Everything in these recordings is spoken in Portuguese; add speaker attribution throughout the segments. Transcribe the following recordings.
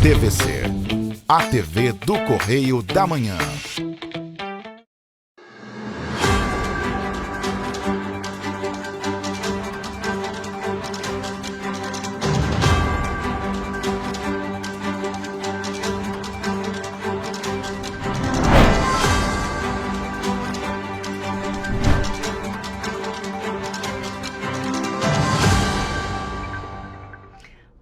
Speaker 1: TVC, a TV do Correio da Manhã.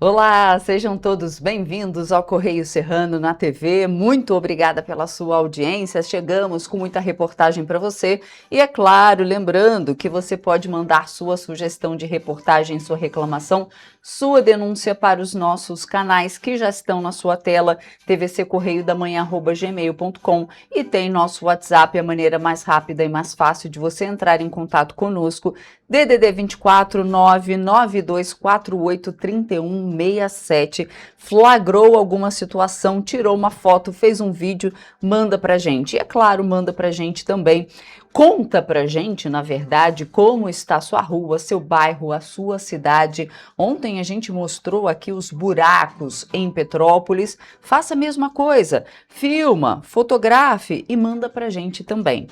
Speaker 2: Olá, sejam todos bem-vindos ao Correio Serrano na TV. Muito obrigada pela sua audiência. Chegamos com muita reportagem para você. E é claro, lembrando que você pode mandar sua sugestão de reportagem, sua reclamação, sua denúncia para os nossos canais que já estão na sua tela, tvccorreiodamanhã@gmail.com, e tem nosso WhatsApp, a maneira mais rápida e mais fácil de você entrar em contato conosco, DDD 24 99248 3167. Flagrou alguma situação, tirou uma foto, fez um vídeo, manda pra gente. E é claro, manda pra gente também. Conta pra gente, na verdade, como está a sua rua, seu bairro, a sua cidade. Ontem a gente mostrou aqui os buracos em Petrópolis. Faça a mesma coisa. Filma, fotografe e manda pra gente também.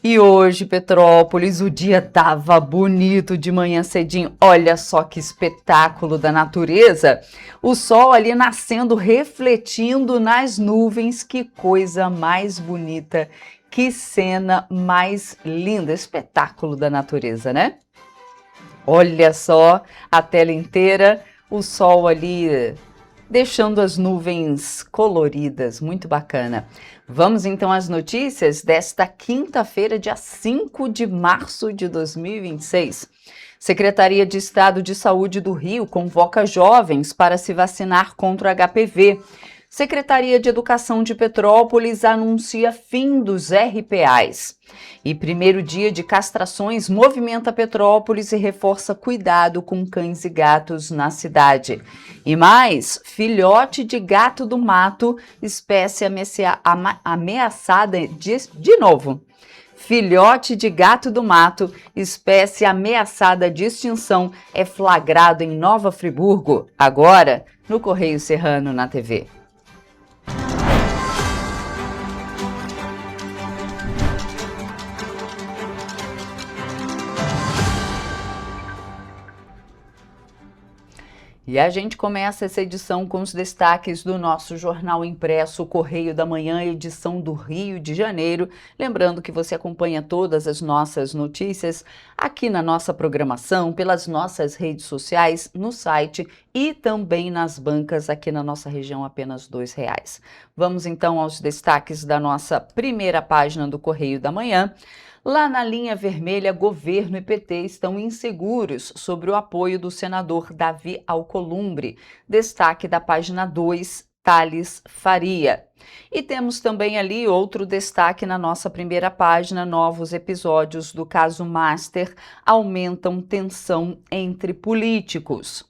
Speaker 2: E hoje, Petrópolis, o dia tava bonito de manhã cedinho. Olha só que espetáculo da natureza. O sol ali nascendo, refletindo nas nuvens. Que coisa mais bonita, que cena mais linda. Espetáculo da natureza, né? Olha só a tela inteira, o sol ali deixando as nuvens coloridas, muito bacana. Vamos então às notícias desta quinta-feira, dia 5 de março de 2026. Secretaria de Estado de Saúde do Rio convoca jovens para se vacinar contra o HPV. Secretaria de Educação de Petrópolis anuncia fim dos RPAs. E primeiro dia de castrações movimenta Petrópolis e reforça cuidado com cães e gatos na cidade. E mais, filhote de gato do mato, espécie ameaçada de novo. Filhote de gato do mato, espécie ameaçada de extinção, é flagrado em Nova Friburgo, agora no Correio Serrano na TV. E a gente começa essa edição com os destaques do nosso jornal impresso Correio da Manhã, edição do Rio de Janeiro. Lembrando que você acompanha todas as nossas notícias aqui na nossa programação, pelas nossas redes sociais, no site e também nas bancas aqui na nossa região, apenas R$2. Vamos então aos destaques da nossa primeira página do Correio da Manhã. Lá na linha vermelha, governo e PT estão inseguros sobre o apoio do senador Davi Alcolumbre. Destaque da página 2, Thales Faria. E temos também ali outro destaque na nossa primeira página: novos episódios do caso Master aumentam tensão entre políticos.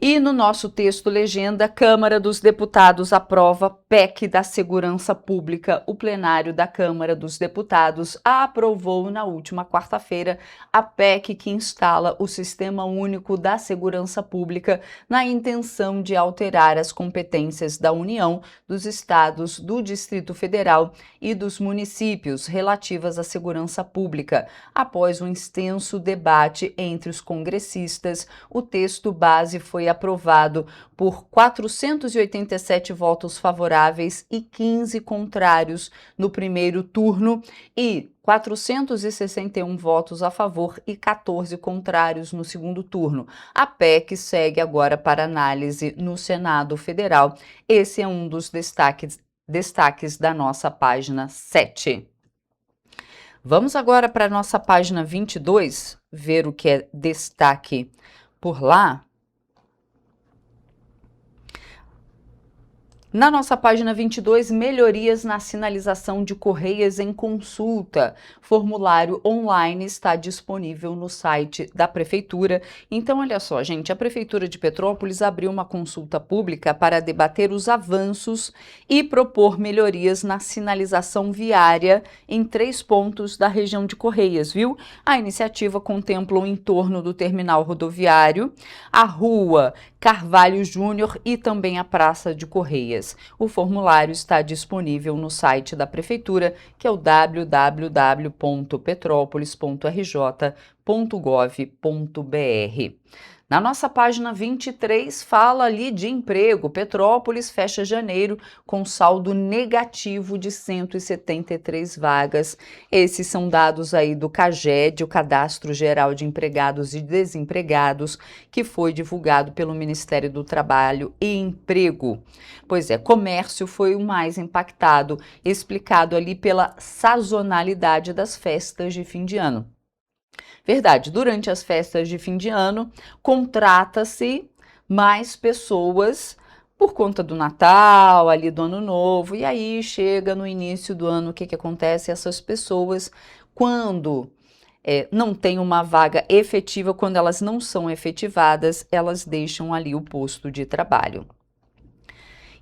Speaker 2: E no nosso texto legenda, Câmara dos Deputados aprova PEC da Segurança Pública. O plenário da Câmara dos Deputados aprovou na última quarta-feira a PEC que instala o Sistema Único da Segurança Pública na intenção de alterar as competências da União, dos estados, do Distrito Federal e dos municípios relativas à segurança pública. Após um extenso debate entre os congressistas, o texto base foi aprovado por 487 votos favoráveis e 15 contrários no primeiro turno e 461 votos a favor e 14 contrários no segundo turno. A PEC segue agora para análise no Senado Federal. Esse é um dos destaques da nossa página 7. Vamos agora para a nossa página 22, ver o que é destaque por lá. Na nossa página 22, melhorias na sinalização de correias em consulta. Formulário online está disponível no site da Prefeitura. Então, olha só, gente, a Prefeitura de Petrópolis abriu uma consulta pública para debater os avanços e propor melhorias na sinalização viária em 3 pontos da região de Correias, viu? A iniciativa contempla o entorno do terminal rodoviário, a rua Carvalho Júnior e também a Praça de Correias. O formulário está disponível no site da Prefeitura, que é o www.petrópolis.rj.gov.br. Na nossa página 23, fala ali de emprego. Petrópolis fecha janeiro com saldo negativo de 173 vagas. Esses são dados aí do CAGED, o Cadastro Geral de Empregados e Desempregados, que foi divulgado pelo Ministério do Trabalho e Emprego. Pois é, comércio foi o mais impactado, explicado ali pela sazonalidade das festas de fim de ano. Verdade, durante as festas de fim de ano, contrata-se mais pessoas por conta do Natal, ali do Ano Novo, e aí chega no início do ano, o que acontece? Essas pessoas, quando não tem uma vaga efetiva, quando elas não são efetivadas, elas deixam ali o posto de trabalho.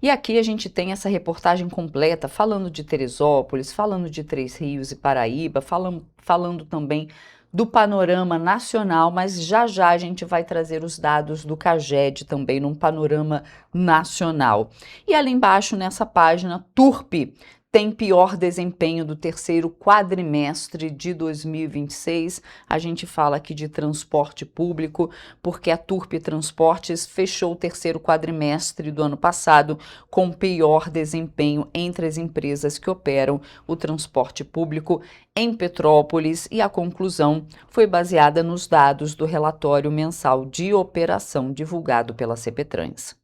Speaker 2: E aqui a gente tem essa reportagem completa falando de Teresópolis, falando de Três Rios e Paraíba, falando também do panorama nacional, mas já a gente vai trazer os dados do CAGED também num panorama nacional. E ali embaixo nessa página, Turpe tem pior desempenho do terceiro quadrimestre de 2026. A gente fala aqui de transporte público, porque a Turpe Transportes fechou o terceiro quadrimestre do ano passado com pior desempenho entre as empresas que operam o transporte público em Petrópolis, e a conclusão foi baseada nos dados do relatório mensal de operação divulgado pela CPTrans.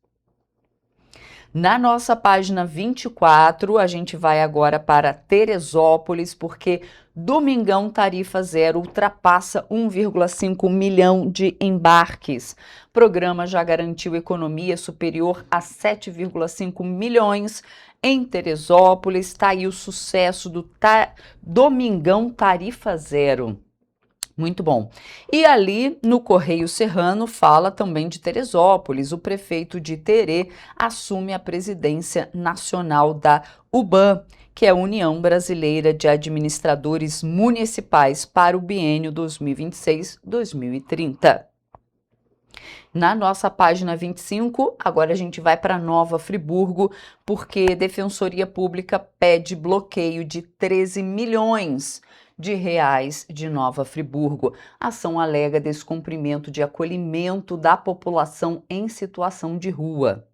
Speaker 2: Na nossa página 24, a gente vai agora para Teresópolis, porque Domingão Tarifa Zero ultrapassa 1,5 milhão de embarques. O programa já garantiu economia superior a 7,5 milhões em Teresópolis. Está aí o sucesso do Domingão Tarifa Zero. Muito bom. E ali no Correio Serrano fala também de Teresópolis. O prefeito de Terê assume a presidência nacional da UBAM, que é a União Brasileira de Administradores Municipais, para o biênio 2026-2030. Na nossa página 25, agora a gente vai para Nova Friburgo, porque Defensoria Pública pede bloqueio de 13 milhões de reais de Nova Friburgo. A ação alega descumprimento de acolhimento da população em situação de rua.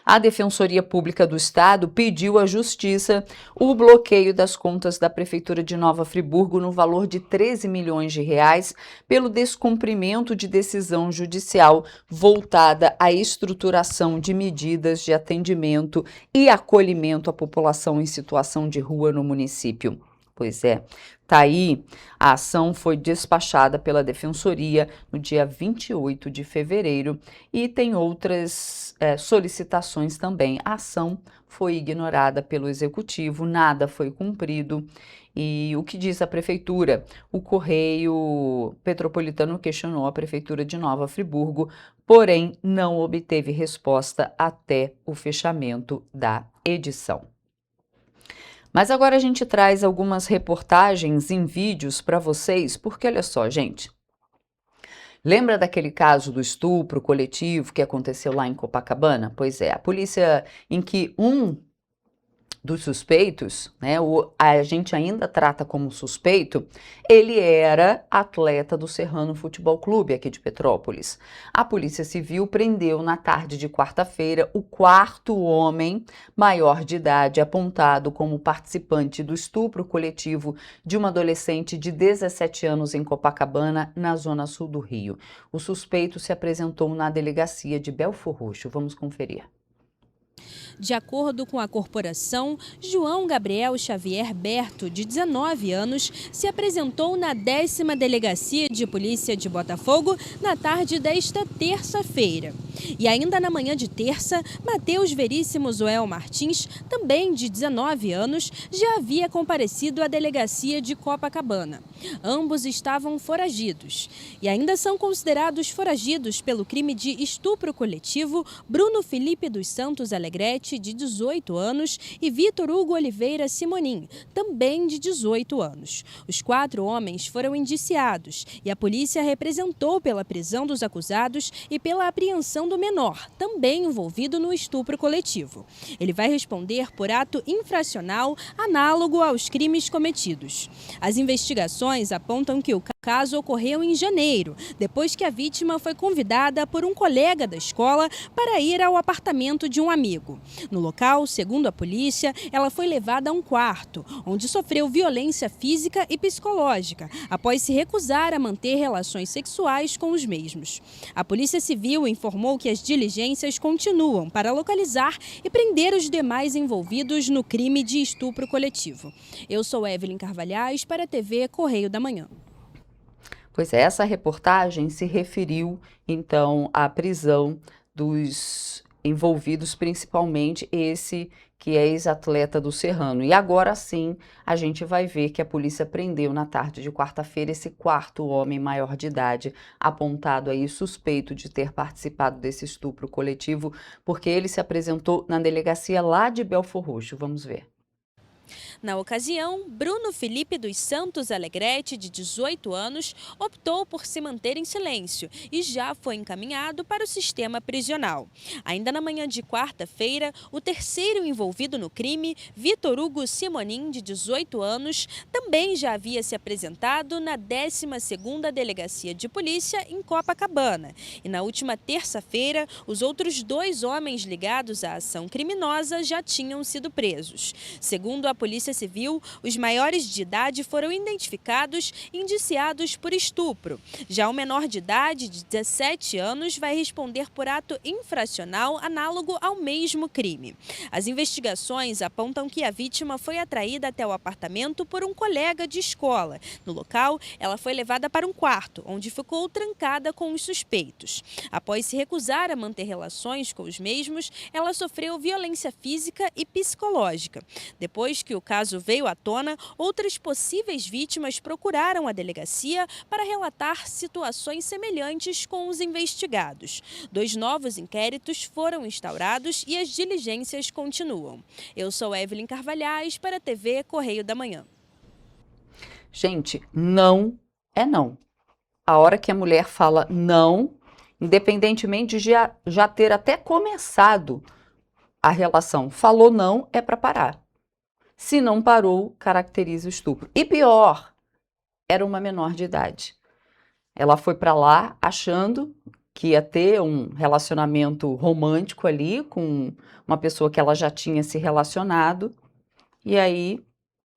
Speaker 2: A Defensoria Pública do Estado pediu à Justiça o bloqueio das contas da Prefeitura de Nova Friburgo no valor de 13 milhões de reais pelo descumprimento de decisão judicial voltada à estruturação de medidas de atendimento e acolhimento à população em situação de rua no município. Pois é, tá aí, a ação foi despachada pela Defensoria no dia 28 de fevereiro e tem outras solicitações também. A ação foi ignorada pelo Executivo, nada foi cumprido. E o que diz a Prefeitura? O Correio Petropolitano questionou a Prefeitura de Nova Friburgo, porém não obteve resposta até o fechamento da edição. Mas agora a gente traz algumas reportagens em vídeos para vocês, porque olha só, gente. Lembra daquele caso do estupro coletivo que aconteceu lá em Copacabana? Pois é, a polícia, em que um dos suspeitos, né, a gente ainda trata como suspeito, ele era atleta do Serrano Futebol Clube aqui de Petrópolis. A Polícia Civil prendeu na tarde de quarta-feira o 4º homem maior de idade apontado como participante do estupro coletivo de uma adolescente de 17 anos em Copacabana, na zona sul do Rio. O suspeito se apresentou na delegacia de Belfor Roxo. Vamos conferir.
Speaker 3: De acordo com a corporação, João Gabriel Xavier Berto, de 19 anos, se apresentou na 10ª Delegacia de Polícia de Botafogo na tarde desta terça-feira. E ainda na manhã de terça, Matheus Veríssimo Zoel Martins, também de 19 anos, já havia comparecido à Delegacia de Copacabana. Ambos estavam foragidos. E ainda são considerados foragidos pelo crime de estupro coletivo Bruno Felipe dos Santos Alegrete, de 18 anos, e Vitor Hugo Oliveira Simonim, também de 18 anos. Os 4 homens foram indiciados e a polícia representou pela prisão dos acusados e pela apreensão do menor, também envolvido no estupro coletivo. Ele vai responder por ato infracional análogo aos crimes cometidos. As investigações apontam que o caso ocorreu em janeiro, depois que a vítima foi convidada por um colega da escola para ir ao apartamento de um amigo. No local, segundo a polícia, ela foi levada a um quarto, onde sofreu violência física e psicológica, após se recusar a manter relações sexuais com os mesmos. A Polícia Civil informou que as diligências continuam para localizar e prender os demais envolvidos no crime de estupro coletivo. Eu sou Evelyn Carvalhais para a TV Correio da Manhã.
Speaker 2: Pois é, essa reportagem se referiu, então, à prisão dos envolvidos, principalmente esse que é ex-atleta do Serrano. E agora sim, a gente vai ver que a polícia prendeu na tarde de quarta-feira esse 4º homem maior de idade, apontado aí suspeito de ter participado desse estupro coletivo, porque ele se apresentou na delegacia lá de Belfor Roxo. Vamos ver.
Speaker 3: Na ocasião, Bruno Felipe dos Santos Alegrete, de 18 anos, optou por se manter em silêncio e já foi encaminhado para o sistema prisional. Ainda na manhã de quarta-feira, o terceiro envolvido no crime, Vitor Hugo Simonim, de 18 anos, também já havia se apresentado na 12ª Delegacia de Polícia em Copacabana. E na última terça-feira, os outros 2 homens ligados à ação criminosa já tinham sido presos. Segundo a Polícia Civil, os maiores de idade foram identificados e indiciados por estupro. Já o menor de idade, de 17 anos, vai responder por ato infracional análogo ao mesmo crime. As investigações apontam que a vítima foi atraída até o apartamento por um colega de escola. No local, ela foi levada para um quarto, onde ficou trancada com os suspeitos. Após se recusar a manter relações com os mesmos, ela sofreu violência física e psicológica. Depois que o caso veio à tona, outras possíveis vítimas procuraram a delegacia para relatar situações semelhantes com os investigados. 2 novos inquéritos foram instaurados e as diligências continuam. Eu sou Evelyn Carvalhais para a TV Correio da Manhã.
Speaker 2: Gente, não é não. A hora que a mulher fala não, independentemente de já ter até começado a relação, falou não, é para parar. Se não parou, caracteriza o estupro. E pior, era uma menor de idade. Ela foi para lá achando que ia ter um relacionamento romântico ali com uma pessoa que ela já tinha se relacionado. E aí,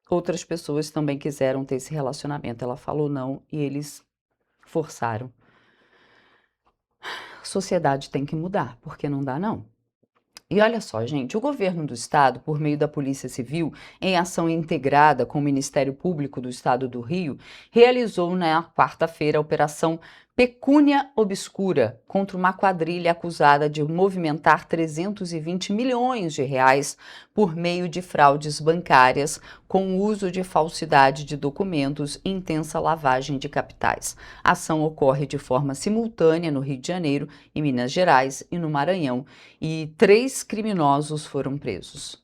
Speaker 2: outras pessoas também quiseram ter esse relacionamento. Ela falou não e eles forçaram. A sociedade tem que mudar, porque não dá não. E olha só, gente, o governo do estado, por meio da Polícia Civil, em ação integrada com o Ministério Público do Estado do Rio, realizou na quarta-feira a Operação Pecúnia Obscura contra uma quadrilha acusada de movimentar 320 milhões de reais por meio de fraudes bancárias com o uso de falsidade de documentos e intensa lavagem de capitais. A ação ocorre de forma simultânea no Rio de Janeiro, em Minas Gerais e no Maranhão, e 3 criminosos foram presos.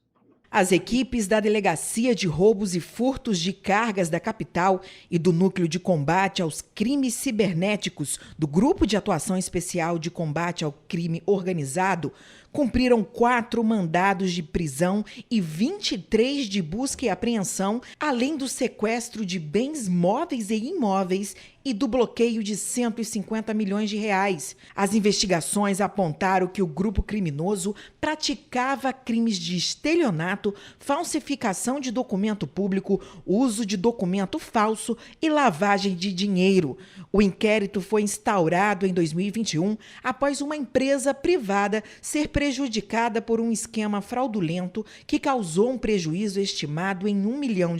Speaker 4: As equipes da Delegacia de Roubos e Furtos de Cargas da capital e do Núcleo de Combate aos Crimes Cibernéticos do Grupo de Atuação Especial de Combate ao Crime Organizado cumpriram 4 mandados de prisão e 23 de busca e apreensão, além do sequestro de bens móveis e imóveis e do bloqueio de 150 milhões de reais. As investigações apontaram que o grupo criminoso praticava crimes de estelionato, falsificação de documento público, uso de documento falso e lavagem de dinheiro. O inquérito foi instaurado em 2021 após uma empresa privada ser prejudicada prejudicada por um esquema fraudulento que causou um prejuízo estimado em R$1 milhão.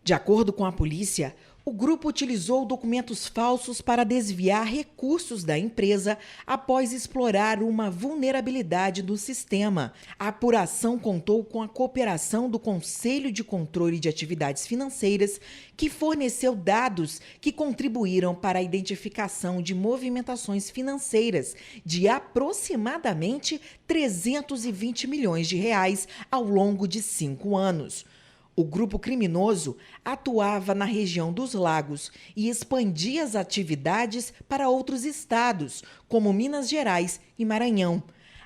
Speaker 4: De acordo com a polícia, o grupo utilizou documentos falsos para desviar recursos da empresa após explorar uma vulnerabilidade do sistema. A apuração contou com a cooperação do Conselho de Controle de Atividades Financeiras, que forneceu dados que contribuíram para a identificação de movimentações financeiras de aproximadamente R$320 milhões ao longo de 5 anos. O grupo criminoso atuava na região dos Lagos e expandia as atividades para outros estados, como Minas Gerais e Maranhão.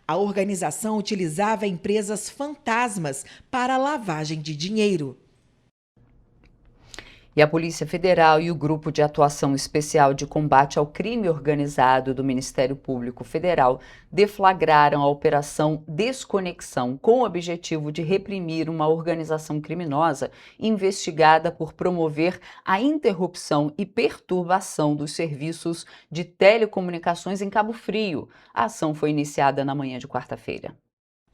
Speaker 4: A organização utilizava empresas fantasmas para a lavagem de dinheiro.
Speaker 2: E a Polícia Federal e o Grupo de Atuação Especial de Combate ao Crime Organizado do Ministério Público Federal deflagraram a Operação Desconexão com o objetivo de reprimir uma organização criminosa investigada por promover a interrupção e perturbação dos serviços de telecomunicações em Cabo Frio. A ação foi iniciada na manhã de quarta-feira.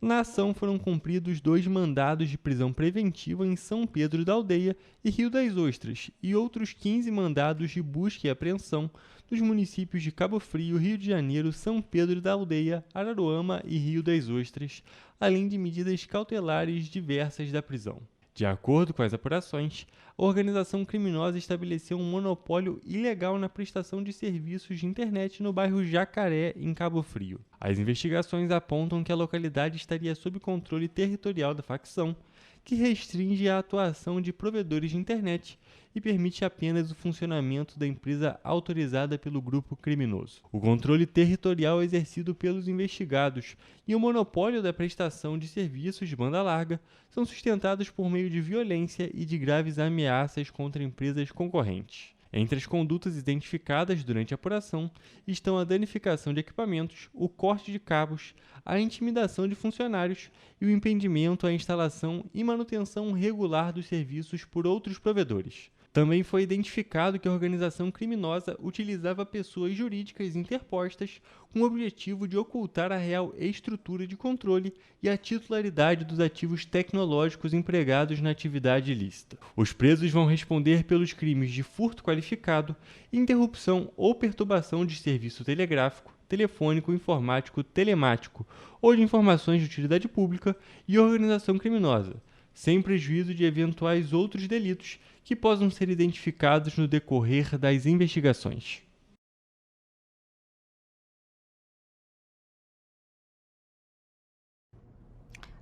Speaker 5: Na ação foram cumpridos 2 mandados de prisão preventiva em São Pedro da Aldeia e Rio das Ostras e outros 15 mandados de busca e apreensão nos municípios de Cabo Frio, Rio de Janeiro, São Pedro da Aldeia, Araruama e Rio das Ostras, além de medidas cautelares diversas da prisão. De acordo com as apurações, a organização criminosa estabeleceu um monopólio ilegal na prestação de serviços de internet no bairro Jacaré, em Cabo Frio. As investigações apontam que a localidade estaria sob controle territorial da facção, que restringe a atuação de provedores de internet e permite apenas o funcionamento da empresa autorizada pelo grupo criminoso. O controle territorial é exercido pelos investigados e o monopólio da prestação de serviços de banda larga são sustentados por meio de violência e de graves ameaças contra empresas concorrentes. Entre as condutas identificadas durante a apuração estão a danificação de equipamentos, o corte de cabos, a intimidação de funcionários e o impedimento à instalação e manutenção regular dos serviços por outros provedores. Também foi identificado que a organização criminosa utilizava pessoas jurídicas interpostas com o objetivo de ocultar a real estrutura de controle e a titularidade dos ativos tecnológicos empregados na atividade ilícita. Os presos vão responder pelos crimes de furto qualificado, interrupção ou perturbação de serviço telegráfico, telefônico, informático, telemático ou de informações de utilidade pública e organização criminosa, sem prejuízo de eventuais outros delitos que possam ser identificados no decorrer das investigações.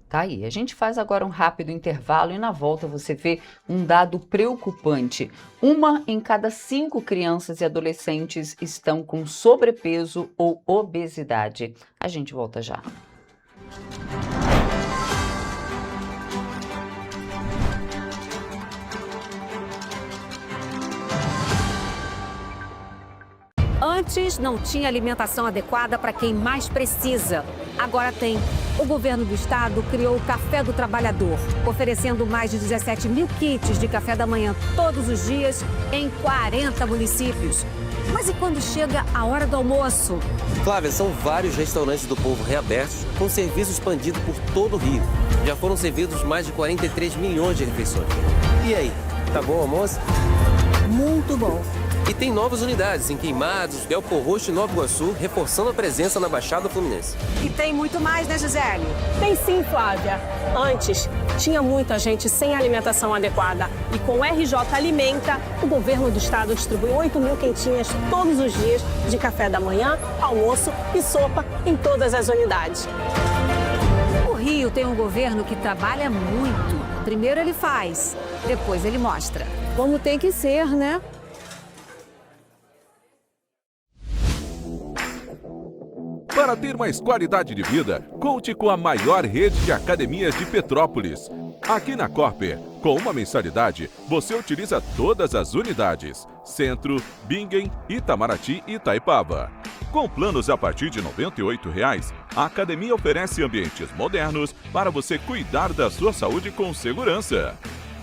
Speaker 2: Tá aí, a gente faz agora um rápido intervalo e na volta você vê um dado preocupante. 1 em cada 5 crianças e adolescentes estão com sobrepeso ou obesidade. A gente volta já.
Speaker 6: Antes não tinha alimentação adequada para quem mais precisa. Agora tem. O governo do estado criou o Café do Trabalhador, oferecendo mais de 17 mil kits de café da manhã todos os dias em 40 municípios. Mas e quando chega a hora do almoço?
Speaker 7: Flávia, são vários restaurantes do povo reabertos com serviço expandido por todo o Rio. Já foram servidos mais de 43 milhões de refeições. E aí, tá bom o almoço?
Speaker 6: Muito bom.
Speaker 7: E tem novas unidades em Queimados, Belfor Roxo e Nova Iguaçu, reforçando a presença na Baixada Fluminense.
Speaker 6: E tem muito mais, né, Gisele?
Speaker 8: Tem sim, Flávia. Antes, tinha muita gente sem alimentação adequada. E com o RJ Alimenta, o governo do estado distribui 8 mil quentinhas todos os dias de café da manhã, almoço e sopa em todas as unidades.
Speaker 6: O Rio tem um governo que trabalha muito. Primeiro ele faz, depois ele mostra.
Speaker 8: Como tem que ser, né?
Speaker 9: Para ter mais qualidade de vida, conte com a maior rede de academias de Petrópolis. Aqui na Corper, com uma mensalidade, você utiliza todas as unidades: Centro, Bingen, Itamaraty e Itaipava. Com planos a partir de R$ 98,00, a academia oferece ambientes modernos para você cuidar da sua saúde com segurança.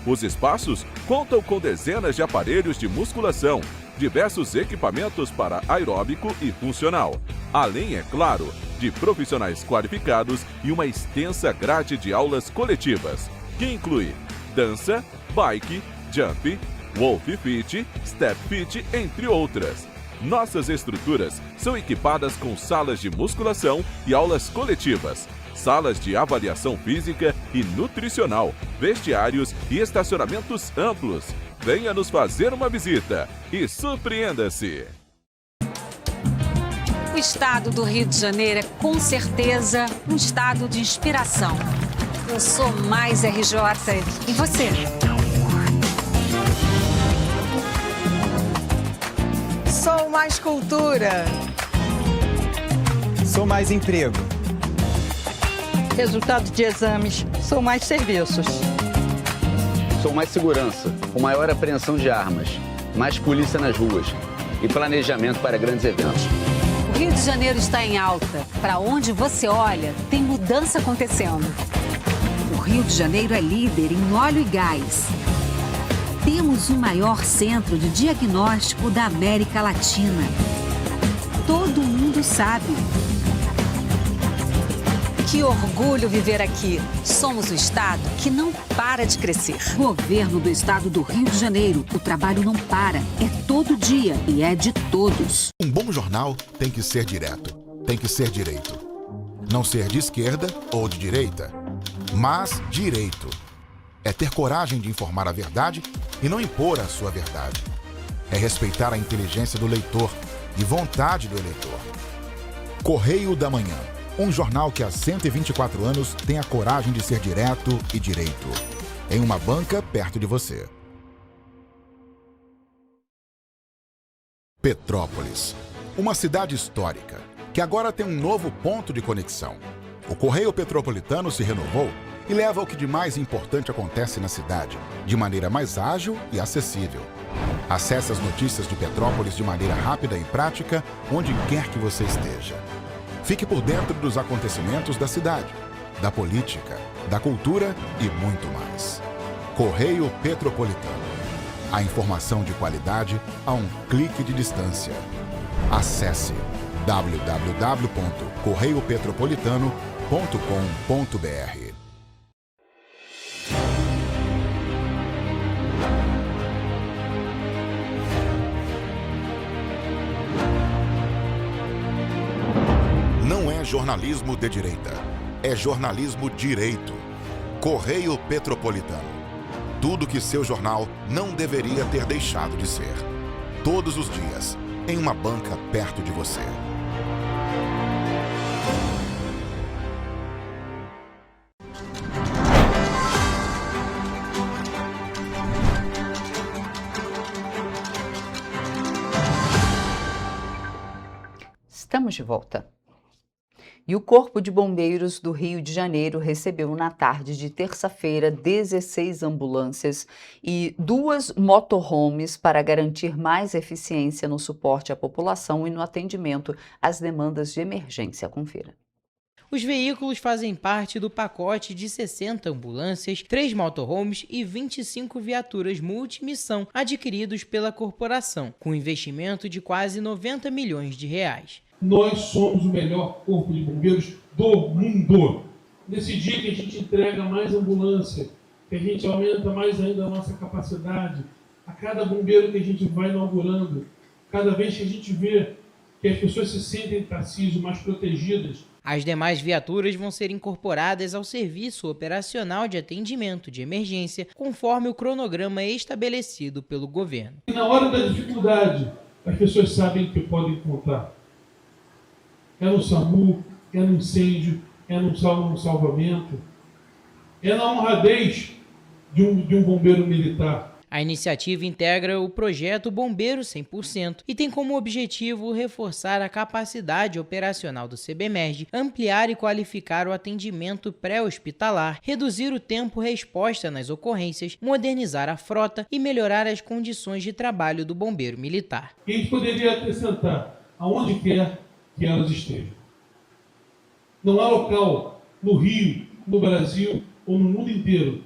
Speaker 9: Os espaços contam com dezenas de aparelhos de musculação, diversos equipamentos para aeróbico e funcional, além, é claro, de profissionais qualificados e uma extensa grade de aulas coletivas, que inclui dança, bike, jump, wolf fit, step fit, entre outras. Nossas estruturas são equipadas com salas de musculação e aulas coletivas, salas de avaliação física e nutricional, vestiários e estacionamentos amplos. Venha nos fazer uma visita e surpreenda-se!
Speaker 6: O estado do Rio de Janeiro é, com certeza, um estado de inspiração. Eu sou mais RJ. E você?
Speaker 10: Sou mais cultura.
Speaker 11: Sou mais emprego.
Speaker 12: Resultado de exames. Sou mais serviços.
Speaker 13: Sou mais segurança, com maior apreensão de armas, mais polícia nas ruas e planejamento para grandes eventos.
Speaker 6: O Rio de Janeiro está em alta. Para onde você olha, tem mudança acontecendo. O Rio de Janeiro é líder em óleo e gás. Temos o maior centro de diagnóstico da América Latina. Todo mundo sabe. Que orgulho viver aqui. Somos o estado que não para de crescer. Governo do estado do Rio de Janeiro. O trabalho não para. É todo dia e é de todos.
Speaker 1: Um bom jornal tem que ser direto, tem que ser direito. Não ser de esquerda ou de direita, mas direito. É ter coragem de informar a verdade e não impor a sua verdade. É respeitar a inteligência do leitor e vontade do eleitor. Correio da Manhã. Um jornal que há 124 anos tem a coragem de ser direto e direito. Em uma banca perto de você. Petrópolis. Uma cidade histórica que agora tem um novo ponto de conexão. O Correio Petropolitano se renovou e leva o que de mais importante acontece na cidade, de maneira mais ágil e acessível. Acesse as notícias de Petrópolis de maneira rápida e prática, onde quer que você esteja. Fique por dentro dos acontecimentos da cidade, da política, da cultura e muito mais. Correio Petropolitano. A informação de qualidade a um clique de distância. Acesse www.correiopetropolitano.com.br. Não é jornalismo de direita, é jornalismo direito. Correio Petropolitano. Tudo que seu jornal não deveria ter deixado de ser. Todos os dias, em uma banca perto de você.
Speaker 2: Estamos de volta. E o Corpo de Bombeiros do Rio de Janeiro recebeu na tarde de terça-feira 16 ambulâncias e 2 motorhomes para garantir mais eficiência no suporte à população e no atendimento às demandas de emergência. Confira.
Speaker 4: Os veículos fazem parte do pacote de 60 ambulâncias, 3 motorhomes e 25 viaturas multimissão adquiridos pela corporação, com investimento de quase 90 milhões de reais.
Speaker 14: Nós somos o melhor corpo de bombeiros do mundo. Nesse dia que a gente entrega mais ambulância, que a gente aumenta mais ainda a nossa capacidade, a cada bombeiro que a gente vai inaugurando, cada vez que a gente vê que as pessoas se sentem em Tarcísio mais protegidas.
Speaker 4: As demais viaturas vão ser incorporadas ao serviço operacional de atendimento de emergência, conforme o cronograma estabelecido pelo governo.
Speaker 14: E na hora da dificuldade, as pessoas sabem que podem contar. É no SAMU, é no incêndio, é no salvamento, é na honradez de um bombeiro militar.
Speaker 4: A iniciativa integra o projeto Bombeiro 100% e tem como objetivo reforçar a capacidade operacional do CBMERG, ampliar e qualificar o atendimento pré-hospitalar, reduzir o tempo-resposta nas ocorrências, modernizar a frota e melhorar as condições de trabalho do bombeiro militar.
Speaker 14: E a gente poderia acrescentar aonde quer que elas estejam. Não há local no Rio, no Brasil ou no mundo inteiro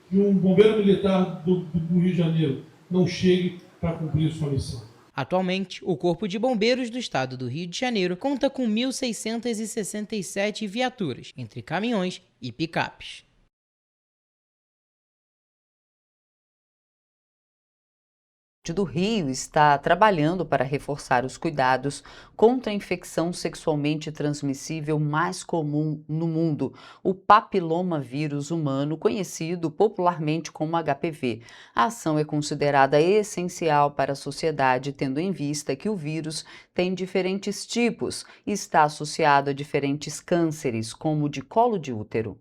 Speaker 14: que um bombeiro militar do Rio de Janeiro não chegue para cumprir sua missão.
Speaker 4: Atualmente, o Corpo de Bombeiros do Estado do Rio de Janeiro conta com 1.667 viaturas, entre caminhões e picapes.
Speaker 2: Do Rio está trabalhando para reforçar os cuidados contra a infecção sexualmente transmissível mais comum no mundo, o papilomavírus humano, conhecido popularmente como HPV. A ação é considerada essencial para a sociedade, tendo em vista que o vírus tem diferentes tipos e está associado a diferentes cânceres, como o de colo de útero.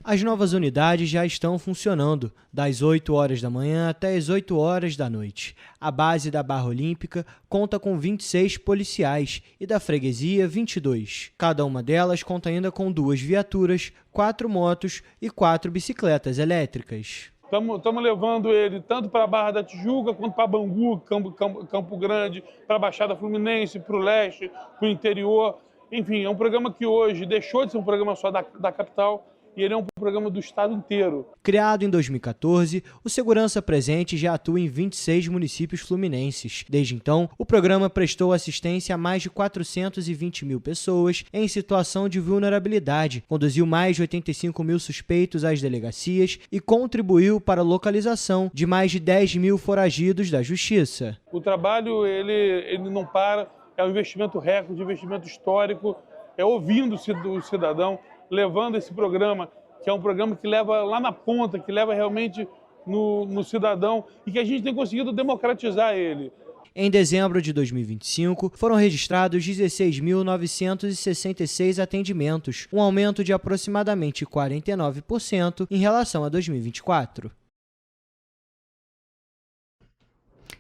Speaker 11: As novas unidades já estão funcionando, das 8 horas da manhã até as 8 horas da noite. A base da Barra Olímpica conta com 26 policiais e da freguesia 22. Cada uma delas conta ainda com 2 viaturas, 4 motos e 4 bicicletas elétricas.
Speaker 14: Estamos levando ele tanto para a Barra da Tijuca, quanto para Bangu, Campo Grande, para a Baixada Fluminense, para o leste, para o interior. Enfim, é um programa que hoje deixou de ser um programa só da capital, e ele é um programa do estado inteiro.
Speaker 11: Criado em 2014, o Segurança Presente já atua em 26 municípios fluminenses. Desde então, o programa prestou assistência a mais de 420 mil pessoas em situação de vulnerabilidade, conduziu mais de 85 mil suspeitos às delegacias e contribuiu para a localização de mais de 10 mil foragidos da justiça.
Speaker 14: O trabalho ele não para, é um investimento recorde, investimento histórico, é ouvindo o cidadão, levando esse programa, que é um programa que leva lá na ponta, que leva realmente no cidadão e que a gente tem conseguido democratizar ele.
Speaker 11: Em dezembro de 2025, foram registrados 16.966 atendimentos, um aumento de aproximadamente 49% em relação a 2024.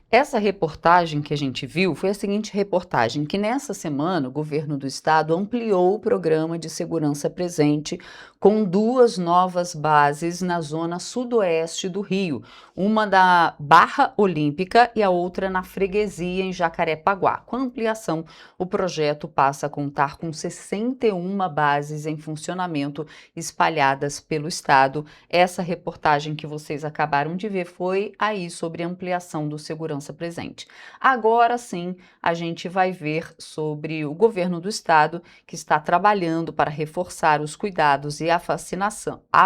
Speaker 2: Essa reportagem que a gente viu foi a seguinte reportagem, que nessa semana o governo do estado ampliou o programa de segurança presente com 2 novas bases na zona sudoeste do Rio, uma da Barra Olímpica e a outra na freguesia em Jacarepaguá. Com a ampliação, o projeto passa a contar com 61 bases em funcionamento espalhadas pelo estado. Essa reportagem que vocês acabaram de ver foi aí sobre a ampliação do segurança presente. Agora sim, a gente vai ver sobre o governo do estado que está trabalhando para reforçar os cuidados e a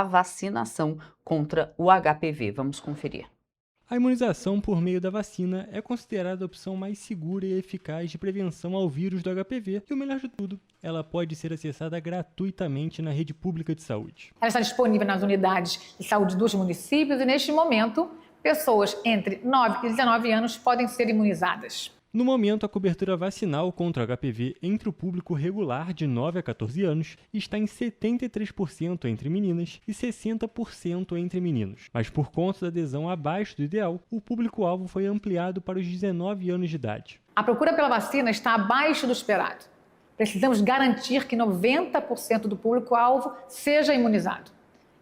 Speaker 2: vacinação contra o HPV. Vamos conferir.
Speaker 5: A imunização por meio da vacina é considerada a opção mais segura e eficaz de prevenção ao vírus do HPV e, o melhor de tudo, ela pode ser acessada gratuitamente na rede pública de saúde.
Speaker 15: Ela está disponível nas unidades de saúde dos municípios e, neste momento, pessoas entre 9 e 19 anos podem ser imunizadas.
Speaker 5: No momento, a cobertura vacinal contra o HPV entre o público regular de 9 a 14 anos está em 73% entre meninas e 60% entre meninos. Mas por conta da adesão abaixo do ideal, o público-alvo foi ampliado para os 19 anos de idade.
Speaker 15: A procura pela vacina está abaixo do esperado. Precisamos garantir que 90% do público-alvo seja imunizado.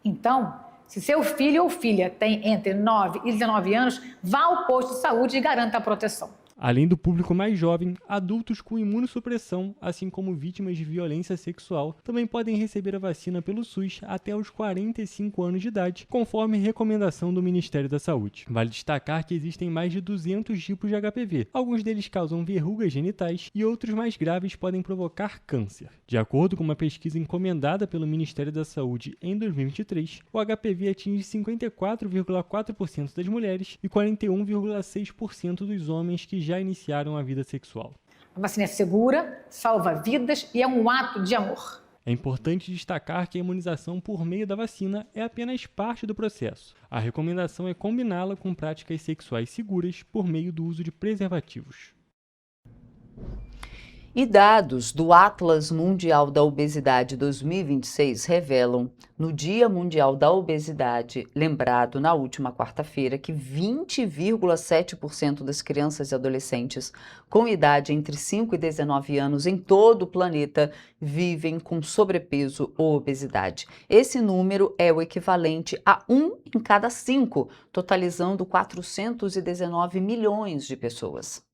Speaker 15: Então, se seu filho ou filha tem entre 9 e 19 anos, vá ao posto de saúde e garanta a proteção.
Speaker 5: Além do público mais jovem, adultos com imunossupressão, assim como vítimas de violência sexual, também podem receber a vacina pelo SUS até os 45 anos de idade, conforme recomendação do Ministério da Saúde. Vale destacar que existem mais de 200 tipos de HPV. Alguns deles causam verrugas genitais e outros mais graves podem provocar câncer. De acordo com uma pesquisa encomendada pelo Ministério da Saúde em 2023, o HPV atinge 54,4% das mulheres e 41,6% dos homens que já iniciaram a vida sexual.
Speaker 15: A vacina é segura, salva vidas e é um ato de amor.
Speaker 5: É importante destacar que a imunização por meio da vacina é apenas parte do processo. A recomendação é combiná-la com práticas sexuais seguras por meio do uso de preservativos.
Speaker 2: E dados do Atlas Mundial da Obesidade 2026 revelam, no Dia Mundial da Obesidade, lembrado na última quarta-feira, que 20,7% das crianças e adolescentes com idade entre 5 e 19 anos em todo o planeta vivem com sobrepeso ou obesidade. Esse número é o equivalente a 1 em cada 5, totalizando 419 milhões de pessoas.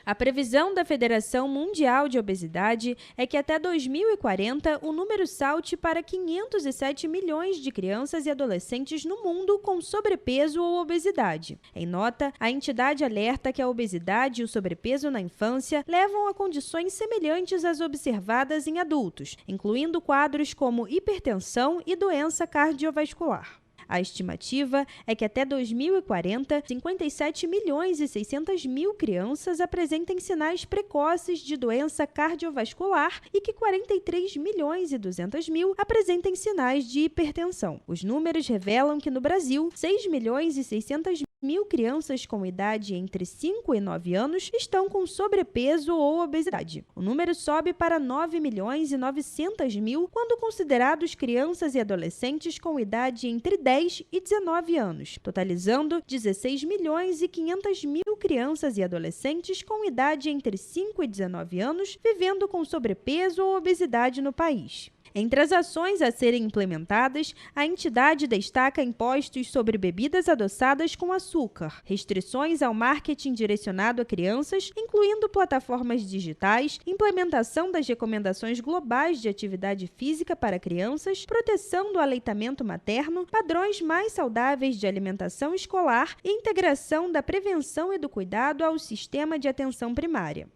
Speaker 3: A previsão da Federação Mundial de Obesidade é que até 2040 o número salte para 507 milhões de crianças e adolescentes no mundo com sobrepeso ou obesidade. Em nota, a entidade alerta que a obesidade e o sobrepeso na infância levam a condições semelhantes às observadas em adultos, incluindo quadros como hipertensão e doença cardiovascular. A estimativa é que até 2040, 57 milhões e 600 mil crianças apresentem sinais precoces de doença cardiovascular e que 43 milhões e 200 mil apresentem sinais de hipertensão. Os números revelam que no Brasil, 6 milhões e 600 mil crianças com idade entre 5 e 9 anos estão com sobrepeso ou obesidade. O número sobe para 9 milhões e 900 mil quando considerados crianças e adolescentes com idade entre 10 e 19 anos, totalizando 16 milhões e 500 mil crianças e adolescentes com idade entre 5 e 19 anos vivendo com sobrepeso ou obesidade no país. Entre as ações a serem implementadas, a entidade destaca impostos sobre bebidas adoçadas com açúcar, restrições ao marketing direcionado a crianças, incluindo plataformas digitais, implementação das recomendações globais de atividade física para crianças, proteção do aleitamento materno, padrões mais saudáveis de alimentação escolar e integração da prevenção e do cuidado ao sistema de atenção primária.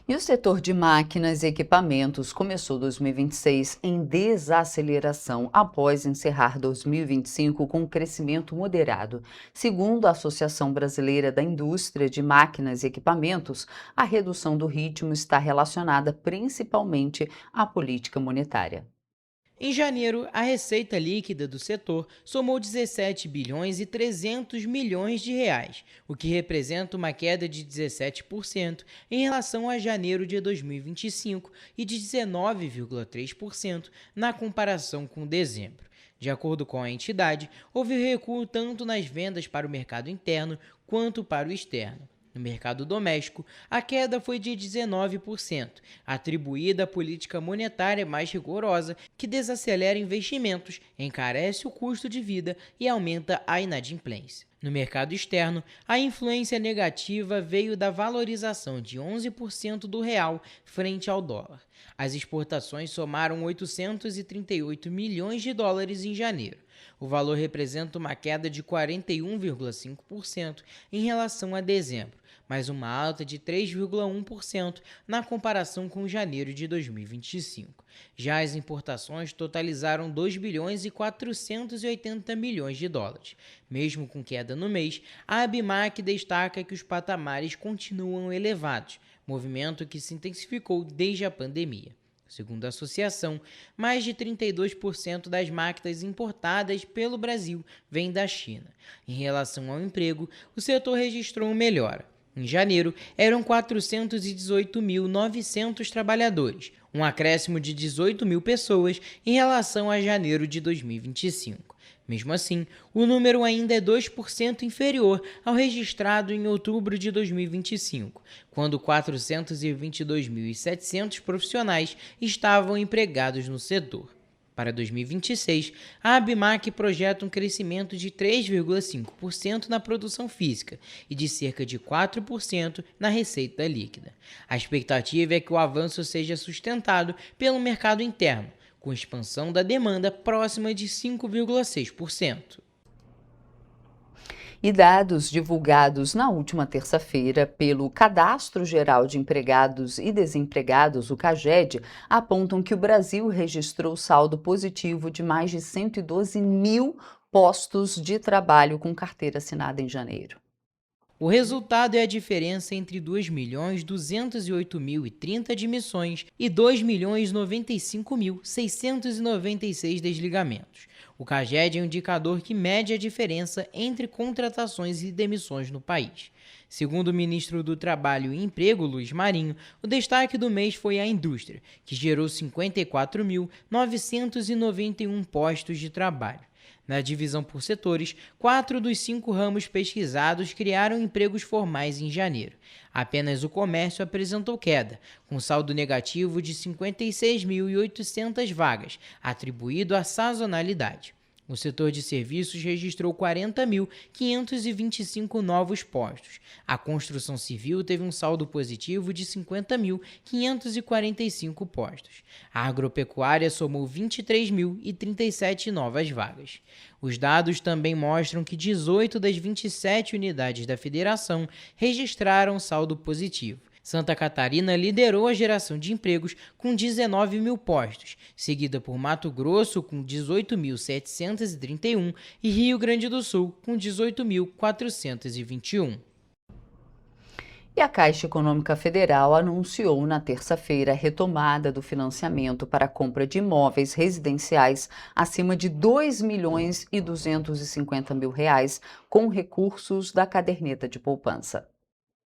Speaker 2: E o setor de máquinas e equipamentos começou 2026 em desaceleração após encerrar 2025 com crescimento moderado. Segundo a Associação Brasileira da Indústria de Máquinas e Equipamentos, a redução do ritmo está relacionada principalmente à política monetária.
Speaker 16: Em janeiro, a receita líquida do setor somou 17 bilhões e 300 milhões de reais, o que representa uma queda de 17% em relação a janeiro de 2025 e de 19,3% na comparação com dezembro. De acordo com a entidade, houve recuo tanto nas vendas para o mercado interno quanto para o externo. No mercado doméstico, a queda foi de 19%, atribuída à política monetária mais rigorosa que desacelera investimentos, encarece o custo de vida e aumenta a inadimplência. No mercado externo, a influência negativa veio da valorização de 11% do real frente ao dólar. As exportações somaram 838 milhões de dólares em janeiro. O valor representa uma queda de 41,5% em relação a dezembro, mas uma alta de 3,1% na comparação com janeiro de 2025. Já as importações totalizaram 2 bilhões e 480 milhões de dólares. Mesmo com queda no mês, a ABIMAQ destaca que os patamares continuam elevados, movimento que se intensificou desde a pandemia. Segundo a associação, mais de 32% das máquinas importadas pelo Brasil vêm da China. Em relação ao emprego, o setor registrou melhora. Em janeiro, eram 418.900 trabalhadores, um acréscimo de 18 mil pessoas em relação a janeiro de 2025. Mesmo assim, o número ainda é 2% inferior ao registrado em outubro de 2025, quando 422.700 profissionais estavam empregados no setor. Para 2026, a ABIMAQ projeta um crescimento de 3,5% na produção física e de cerca de 4% na receita líquida. A expectativa é que o avanço seja sustentado pelo mercado interno, com expansão da demanda próxima de 5,6%.
Speaker 2: E dados divulgados na última terça-feira pelo Cadastro Geral de Empregados e Desempregados, o CAGED, apontam que o Brasil registrou saldo positivo de mais de 112 mil postos de trabalho com carteira assinada em janeiro.
Speaker 16: O resultado é a diferença entre 2.208.030 admissões e 2.095.696 desligamentos. O CAGED é um indicador que mede a diferença entre contratações e demissões no país. Segundo o ministro do Trabalho e Emprego, Luiz Marinho, o destaque do mês foi a indústria, que gerou 54.991 postos de trabalho. Na divisão por setores, 4 dos 5 ramos pesquisados criaram empregos formais em janeiro. Apenas o comércio apresentou queda, com saldo negativo de 56.800 vagas, atribuído à sazonalidade. O setor de serviços registrou 40.525 novos postos. A construção civil teve um saldo positivo de 50.545 postos. A agropecuária somou 23.037 novas vagas. Os dados também mostram que 18 das 27 unidades da federação registraram saldo positivo. Santa Catarina liderou a geração de empregos com 19 mil postos, seguida por Mato Grosso com 18.731 e Rio Grande do Sul com 18.421.
Speaker 2: E a Caixa Econômica Federal anunciou na terça-feira a retomada do financiamento para a compra de imóveis residenciais acima de R$ 2.250.000 com recursos da caderneta de poupança.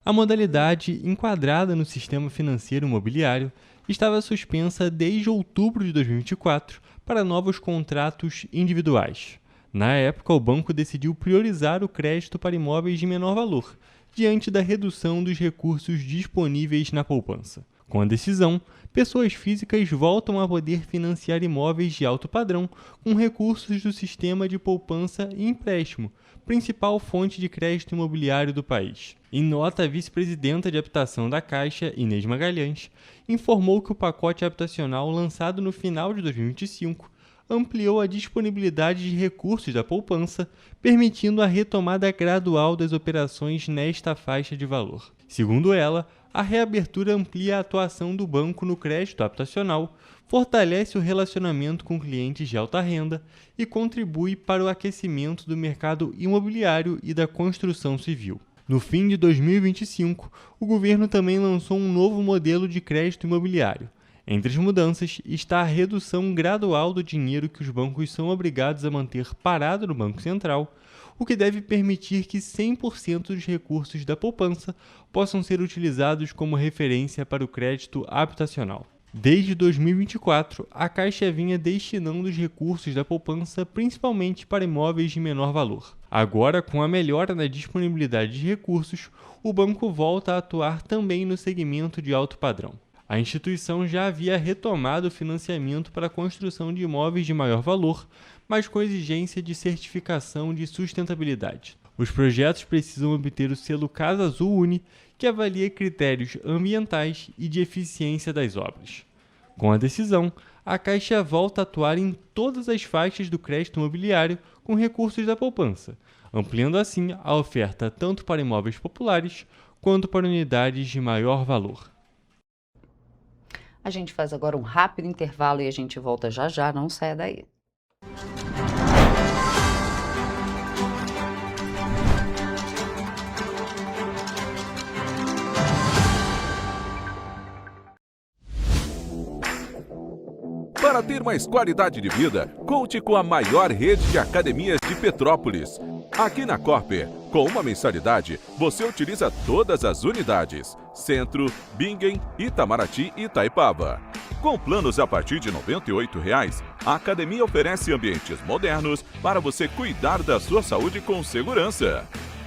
Speaker 5: A modalidade, enquadrada no sistema financeiro imobiliário, estava suspensa desde outubro de 2024 para novos contratos individuais. Na época, o banco decidiu priorizar o crédito para imóveis de menor valor, diante da redução dos recursos disponíveis na poupança. Com a decisão, pessoas físicas voltam a poder financiar imóveis de alto padrão com recursos do sistema de poupança e empréstimo, principal fonte de crédito imobiliário do país. Em nota, a vice-presidenta de habitação da Caixa, Inês Magalhães, informou que o pacote habitacional lançado no final de 2025 ampliou a disponibilidade de recursos da poupança, permitindo a retomada gradual das operações nesta faixa de valor. Segundo ela, a reabertura amplia a atuação do banco no crédito habitacional, fortalece o relacionamento com clientes de alta renda e contribui para o aquecimento do mercado imobiliário e da construção civil. No fim de 2025, o governo também lançou um novo modelo de crédito imobiliário. Entre as mudanças está a redução gradual do dinheiro que os bancos são obrigados a manter parado no Banco Central, o que deve permitir que 100% dos recursos da poupança possam ser utilizados como referência para o crédito habitacional. Desde 2024, a Caixa vinha destinando os recursos da poupança principalmente para imóveis de menor valor. Agora, com a melhora na disponibilidade de recursos, o banco volta a atuar também no segmento de alto padrão. A instituição já havia retomado o financiamento para a construção de imóveis de maior valor, mas com exigência de certificação de sustentabilidade. Os projetos precisam obter o selo Casa Azul Uni, que avalia critérios ambientais e de eficiência das obras. Com a decisão, a Caixa volta a atuar em todas as faixas do crédito imobiliário com recursos da poupança, ampliando assim a oferta tanto para imóveis populares quanto para unidades de maior valor.
Speaker 2: A gente faz agora um rápido intervalo e a gente volta já já, não saia daí.
Speaker 9: Para ter mais qualidade de vida, conte com a maior rede de academias de Petrópolis. Aqui na Corper, com uma mensalidade, você utiliza todas as unidades: Centro, Bingen, Itamaraty e Itaipava. Com planos a partir de R$ 98,00, a academia oferece ambientes modernos para você cuidar da sua saúde com segurança.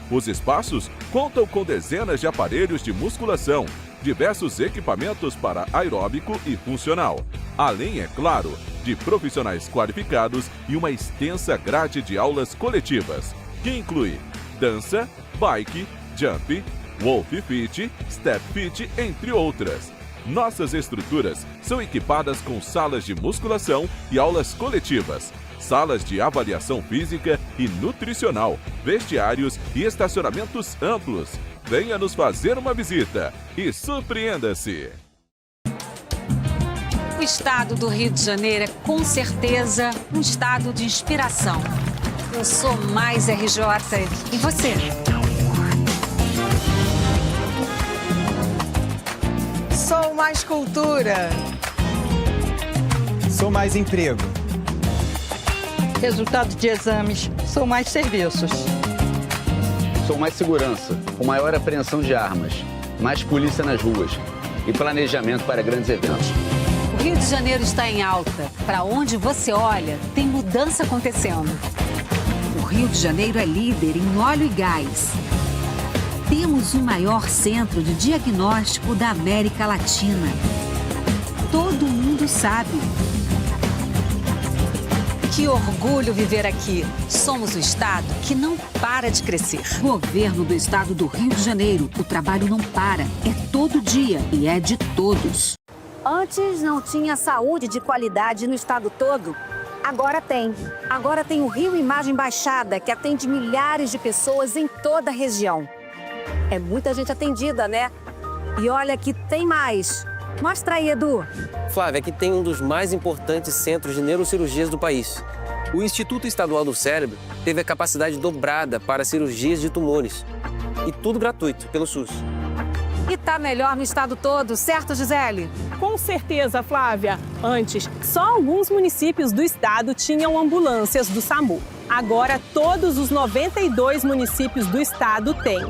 Speaker 9: Os espaços contam com dezenas de aparelhos de musculação, diversos equipamentos para aeróbico e funcional, além, é claro, de profissionais qualificados e uma extensa grade de aulas coletivas, que inclui dança, bike, jump, Wolf Fit, Step Fit, entre outras. Nossas estruturas são equipadas com salas de musculação e aulas coletivas, salas de avaliação física e nutricional, vestiários e estacionamentos amplos. Venha nos fazer uma visita e surpreenda-se!
Speaker 6: O estado do Rio de Janeiro é, com certeza, um estado de inspiração. Eu sou mais RJ. E você?
Speaker 10: Sou mais cultura.
Speaker 12: Sou mais emprego. Resultado de exames. Sou mais serviços.
Speaker 13: Sou mais segurança, com maior apreensão de armas, mais polícia nas ruas e planejamento para grandes eventos.
Speaker 6: O Rio de Janeiro está em alta. Para onde você olha, tem mudança acontecendo. O Rio de Janeiro é líder em óleo e gás. Temos o maior centro de diagnóstico da América Latina. Todo mundo sabe Que orgulho viver aqui. Somos o estado que não para de crescer.
Speaker 17: Governo do Estado do Rio de Janeiro. O trabalho não para. É todo dia e é de todos.
Speaker 6: Antes não tinha saúde de qualidade no estado todo. Agora tem. Agora tem o Rio Imagem Baixada, que atende milhares de pessoas em toda a região. É muita gente atendida, né? E olha que tem mais. Mostra aí, Edu.
Speaker 7: Flávia, aqui tem um dos mais importantes centros de neurocirurgias do país. O Instituto Estadual do Cérebro teve a capacidade dobrada para cirurgias de tumores. E tudo gratuito, pelo SUS.
Speaker 6: E tá melhor no estado todo, certo, Gisele?
Speaker 8: Com certeza, Flávia. Antes, só alguns municípios do estado tinham ambulâncias do SAMU. Agora, todos os 92 municípios do estado têm.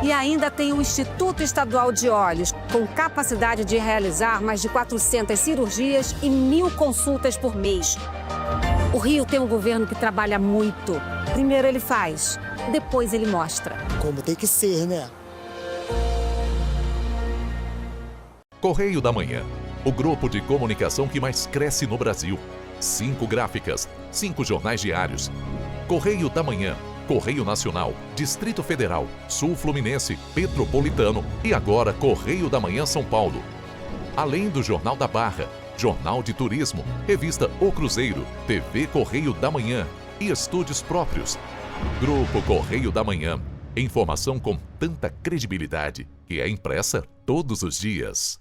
Speaker 6: E ainda tem o Instituto Estadual de Olhos, com capacidade de realizar mais de 400 cirurgias e 1.000 consultas por mês. O Rio tem um governo que trabalha muito. Primeiro ele faz, depois ele mostra.
Speaker 18: Como tem que ser, né?
Speaker 19: Correio da Manhã, o grupo de comunicação que mais cresce no Brasil. 5 gráficas, 5 jornais diários. Correio da Manhã, Correio Nacional, Distrito Federal, Sul Fluminense, Petropolitano e agora Correio da Manhã São Paulo. Além do Jornal da Barra, Jornal de Turismo, Revista O Cruzeiro, TV Correio da Manhã e estúdios próprios. Grupo Correio da Manhã, informação com tanta credibilidade que é impressa todos os dias.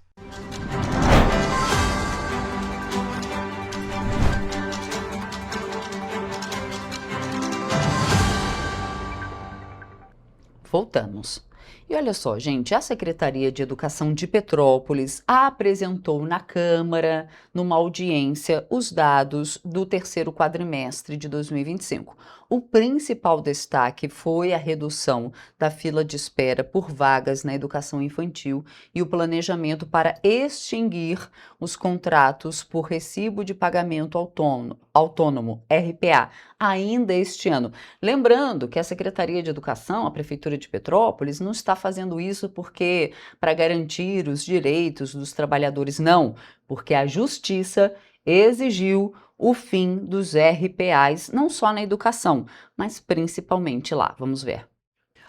Speaker 2: Voltamos. E olha só, gente, a Secretaria de Educação de Petrópolis apresentou na Câmara, numa audiência, os dados do terceiro quadrimestre de 2025. O principal destaque foi a redução da fila de espera por vagas na educação infantil e o planejamento para extinguir os contratos por recibo de pagamento autônomo, RPA, ainda este ano. Lembrando que a Secretaria de Educação, a Prefeitura de Petrópolis, não está fazendo isso porque para garantir os direitos dos trabalhadores, não, porque a Justiça exigiu o fim dos RPAs, não só na educação, mas principalmente lá. Vamos ver.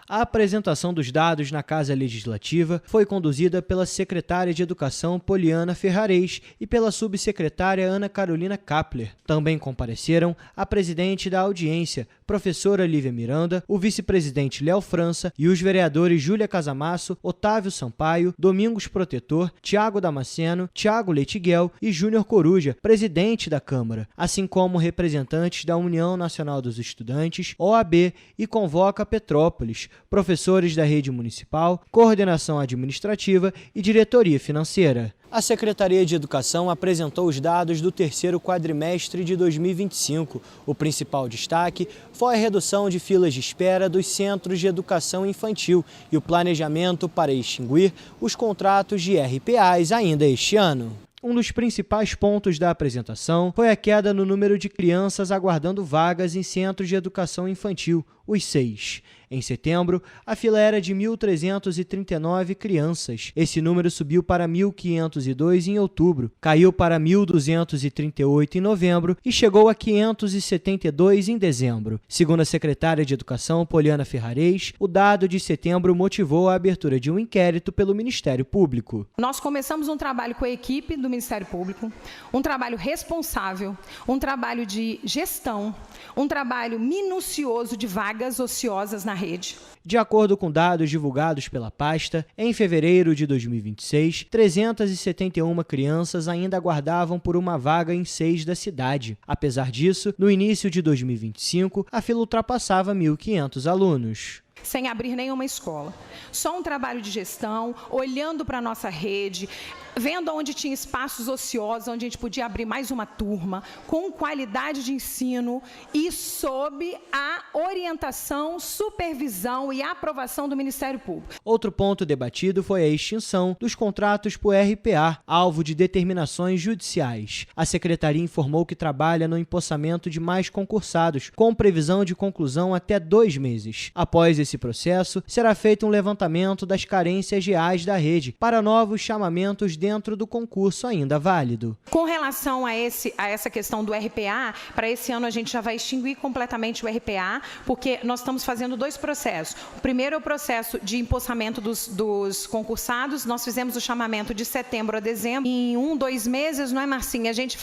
Speaker 11: A apresentação dos dados na Casa Legislativa foi conduzida pela secretária de Educação, Poliana Ferrarez, e pela subsecretária Ana Carolina Kapler. Também compareceram a presidente da audiência, professora Lívia Miranda, o vice-presidente Léo França e os vereadores Júlia Casamasso, Otávio Sampaio, Domingos Protetor, Tiago Damasceno, Tiago Leitiguel e Júnior Coruja, presidente da Câmara, assim como representantes da União Nacional dos Estudantes, OAB e Convoca Petrópolis, professores da rede municipal, coordenação administrativa e diretoria financeira. A Secretaria de Educação apresentou os dados do terceiro quadrimestre de 2025. O principal destaque foi a redução de filas de espera dos centros de educação infantil e o planejamento para extinguir os contratos de RPAs ainda este ano. Um dos principais pontos da apresentação foi a queda no número de crianças aguardando vagas em centros de educação infantil, os 6. Em setembro, a fila era de 1.339 crianças. Esse número subiu para 1.502 em outubro, caiu para 1.238 em novembro e chegou a 572 em dezembro. Segundo a secretária de Educação, Poliana Ferrarez, o dado de setembro motivou a abertura de um inquérito pelo Ministério Público.
Speaker 20: Nós começamos um trabalho com a equipe do Ministério Público, um trabalho responsável, um trabalho de gestão, um trabalho minucioso de vagas ociosas na rede.
Speaker 11: De acordo com dados divulgados pela pasta, em fevereiro de 2026, 371 crianças ainda aguardavam por uma vaga em 6 da cidade. Apesar disso, no início de 2025, a fila ultrapassava 1.500 alunos.
Speaker 20: Sem abrir nenhuma escola. Só um trabalho de gestão, olhando para a nossa rede, vendo onde tinha espaços ociosos, onde a gente podia abrir mais uma turma, com qualidade de ensino e sob a orientação, supervisão e aprovação do Ministério Público.
Speaker 11: Outro ponto debatido foi a extinção dos contratos por RPA, alvo de determinações judiciais. A Secretaria informou que trabalha no empossamento de mais concursados, com previsão de conclusão até 2 meses. Após esse Nesse processo, será feito um levantamento das carências reais da rede para novos chamamentos dentro do concurso ainda válido.
Speaker 20: Com relação a essa questão do RPA, para esse ano a gente já vai extinguir completamente o RPA, porque nós estamos fazendo 2 processos. O primeiro é o processo de empossamento dos concursados. Nós fizemos o chamamento de setembro a dezembro. Em 2 meses, não é, Marcinha, a gente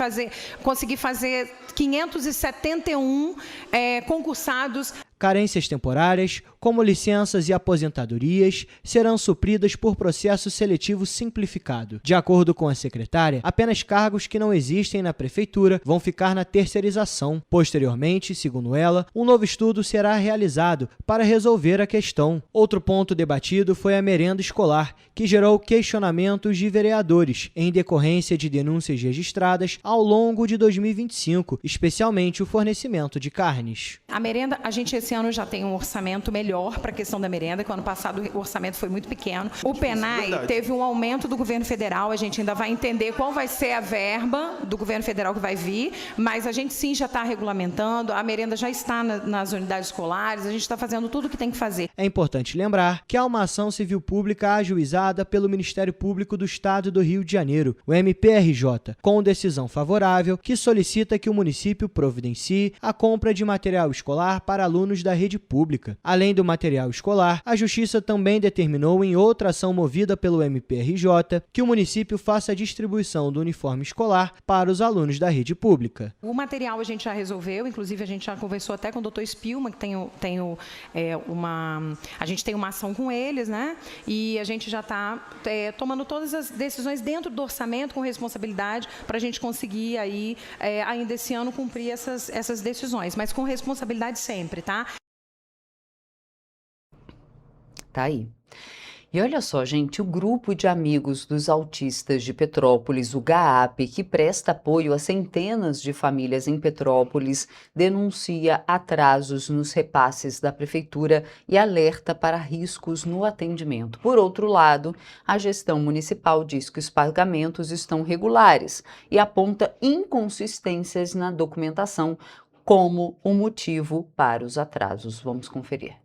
Speaker 20: conseguir fazer 571 concursados.
Speaker 11: Carências temporárias, como licenças e aposentadorias, serão supridas por processo seletivo simplificado. De acordo com a secretária, apenas cargos que não existem na prefeitura vão ficar na terceirização. Posteriormente, segundo ela, um novo estudo será realizado para resolver a questão. Outro ponto debatido foi a merenda escolar, que gerou questionamentos de vereadores em decorrência de denúncias registradas ao longo de 2025, especialmente o fornecimento de carnes.
Speaker 20: A merenda, a gente esse ano já tem um orçamento melhor para a questão da merenda, que o ano passado o orçamento foi muito pequeno. O PENAI teve um aumento do governo federal, a gente ainda vai entender qual vai ser a verba do governo federal que vai vir, mas a gente sim já está regulamentando, a merenda já está nas unidades escolares, a gente está fazendo tudo o que tem que fazer.
Speaker 11: É importante lembrar que há uma ação civil pública ajuizada pelo Ministério Público do Estado do Rio de Janeiro, o MPRJ, com decisão favorável que solicita que o município providencie a compra de material escolar para alunos da rede pública. Além do material escolar, a Justiça também determinou em outra ação movida pelo MPRJ que o município faça a distribuição do uniforme escolar para os alunos da rede pública.
Speaker 20: O material a gente já resolveu, inclusive a gente já conversou até com o Dr. Spilman, que a gente tem uma ação com eles, né? E a gente já está tomando todas as decisões dentro do orçamento com responsabilidade para a gente conseguir aí, ainda esse ano cumprir essas decisões, mas com responsabilidade sempre, tá?
Speaker 2: Tá aí. E olha só, gente, o grupo de amigos dos autistas de Petrópolis, o GAAP, que presta apoio a centenas de famílias em Petrópolis, denuncia atrasos nos repasses da prefeitura e alerta para riscos no atendimento. Por outro lado, a gestão municipal diz que os pagamentos estão regulares e aponta inconsistências na documentação como o motivo para os atrasos. Vamos conferir.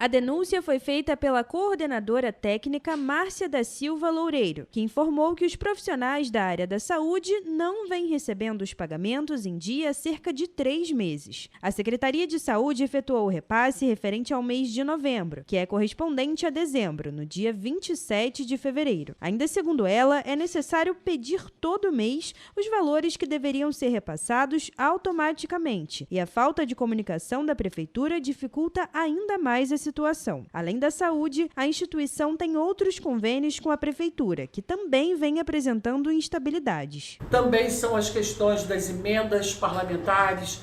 Speaker 3: A denúncia foi feita pela coordenadora técnica Márcia da Silva Loureiro, que informou que os profissionais da área da saúde não vêm recebendo os pagamentos em dia há cerca de 3 meses. A Secretaria de Saúde efetuou o repasse referente ao mês de novembro, que é correspondente a dezembro, no dia 27 de fevereiro. Ainda segundo ela, é necessário pedir todo mês os valores que deveriam ser repassados automaticamente, e a falta de comunicação da Prefeitura dificulta ainda mais a situação. Além da saúde, a instituição tem outros convênios com a Prefeitura, que também vem apresentando instabilidades.
Speaker 18: Também são as questões das emendas parlamentares,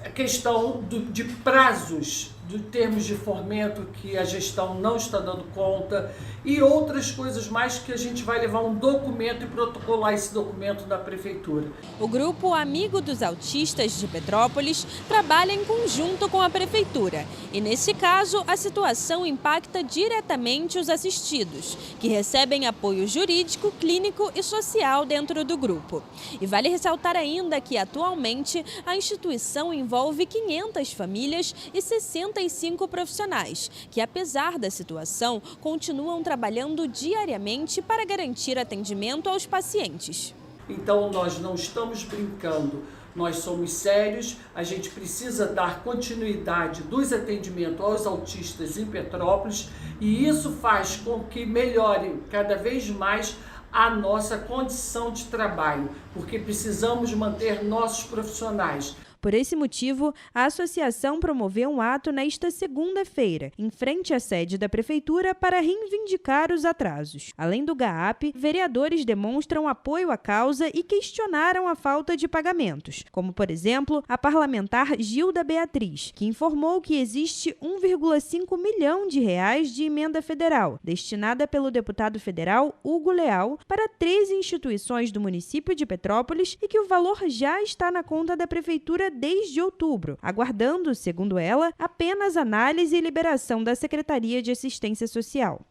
Speaker 18: a questão de prazos, de termos de fomento que a gestão não está dando conta e outras coisas mais que a gente vai levar um documento e protocolar esse documento na Prefeitura.
Speaker 3: O grupo Amigo dos Autistas de Petrópolis trabalha em conjunto com a Prefeitura e, nesse caso, a situação impacta diretamente os assistidos, que recebem apoio jurídico, clínico e social dentro do grupo. E vale ressaltar ainda que, atualmente, a instituição envolve 500 famílias e 65 profissionais, que, apesar da situação, continuam trabalhando diariamente para garantir atendimento aos pacientes.
Speaker 18: Então, nós não estamos brincando, nós somos sérios, a gente precisa dar continuidade dos atendimentos aos autistas em Petrópolis e isso faz com que melhore cada vez mais a nossa condição de trabalho, porque precisamos manter nossos profissionais.
Speaker 3: Por esse motivo, a associação promoveu um ato nesta segunda-feira, em frente à sede da Prefeitura, para reivindicar os atrasos. Além do GAAP, vereadores demonstram apoio à causa e questionaram a falta de pagamentos, como, por exemplo, a parlamentar Gilda Beatriz, que informou que existe 1,5 milhão de reais de emenda federal, destinada pelo deputado federal Hugo Leal para 13 instituições do município de Petrópolis e que o valor já está na conta da Prefeitura desde outubro, aguardando, segundo ela, apenas análise e liberação da Secretaria de Assistência Social.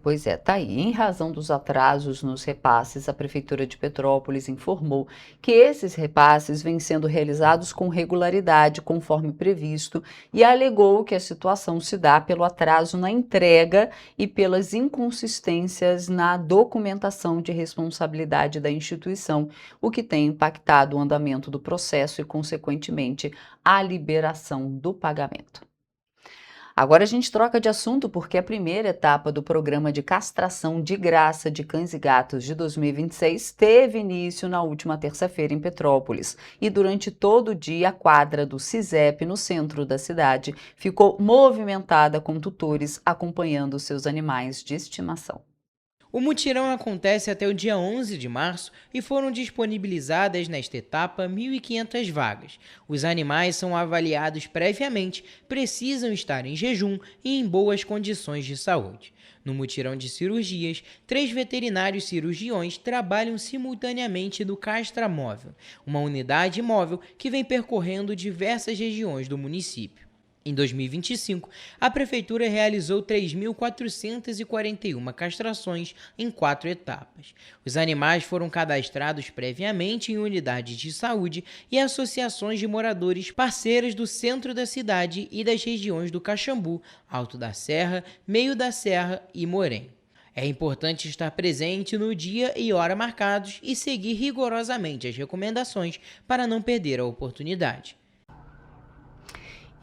Speaker 2: Pois é, tá aí. Em razão dos atrasos nos repasses, a Prefeitura de Petrópolis informou que esses repasses vêm sendo realizados com regularidade, conforme previsto, e alegou que a situação se dá pelo atraso na entrega e pelas inconsistências na documentação de responsabilidade da instituição, o que tem impactado o andamento do processo e, consequentemente, a liberação do pagamento. Agora a gente troca de assunto porque a primeira etapa do programa de castração de graça de cães e gatos de 2026 teve início na última terça-feira em Petrópolis. E durante todo o dia, a quadra do CISEP, no centro da cidade, ficou movimentada com tutores acompanhando seus animais de estimação.
Speaker 16: O mutirão acontece até o dia 11 de março e foram disponibilizadas nesta etapa 1.500 vagas. Os animais são avaliados previamente, precisam estar em jejum e em boas condições de saúde. No mutirão de cirurgias, 3 veterinários cirurgiões trabalham simultaneamente no Castramóvel, uma unidade móvel que vem percorrendo diversas regiões do município. Em 2025, a Prefeitura realizou 3.441 castrações em 4 etapas. Os animais foram cadastrados previamente em unidades de saúde e associações de moradores parceiras do centro da cidade e das regiões do Caxambu, Alto da Serra, Meio da Serra e Morém. É importante estar presente no dia e hora marcados e seguir rigorosamente as recomendações para não perder a oportunidade.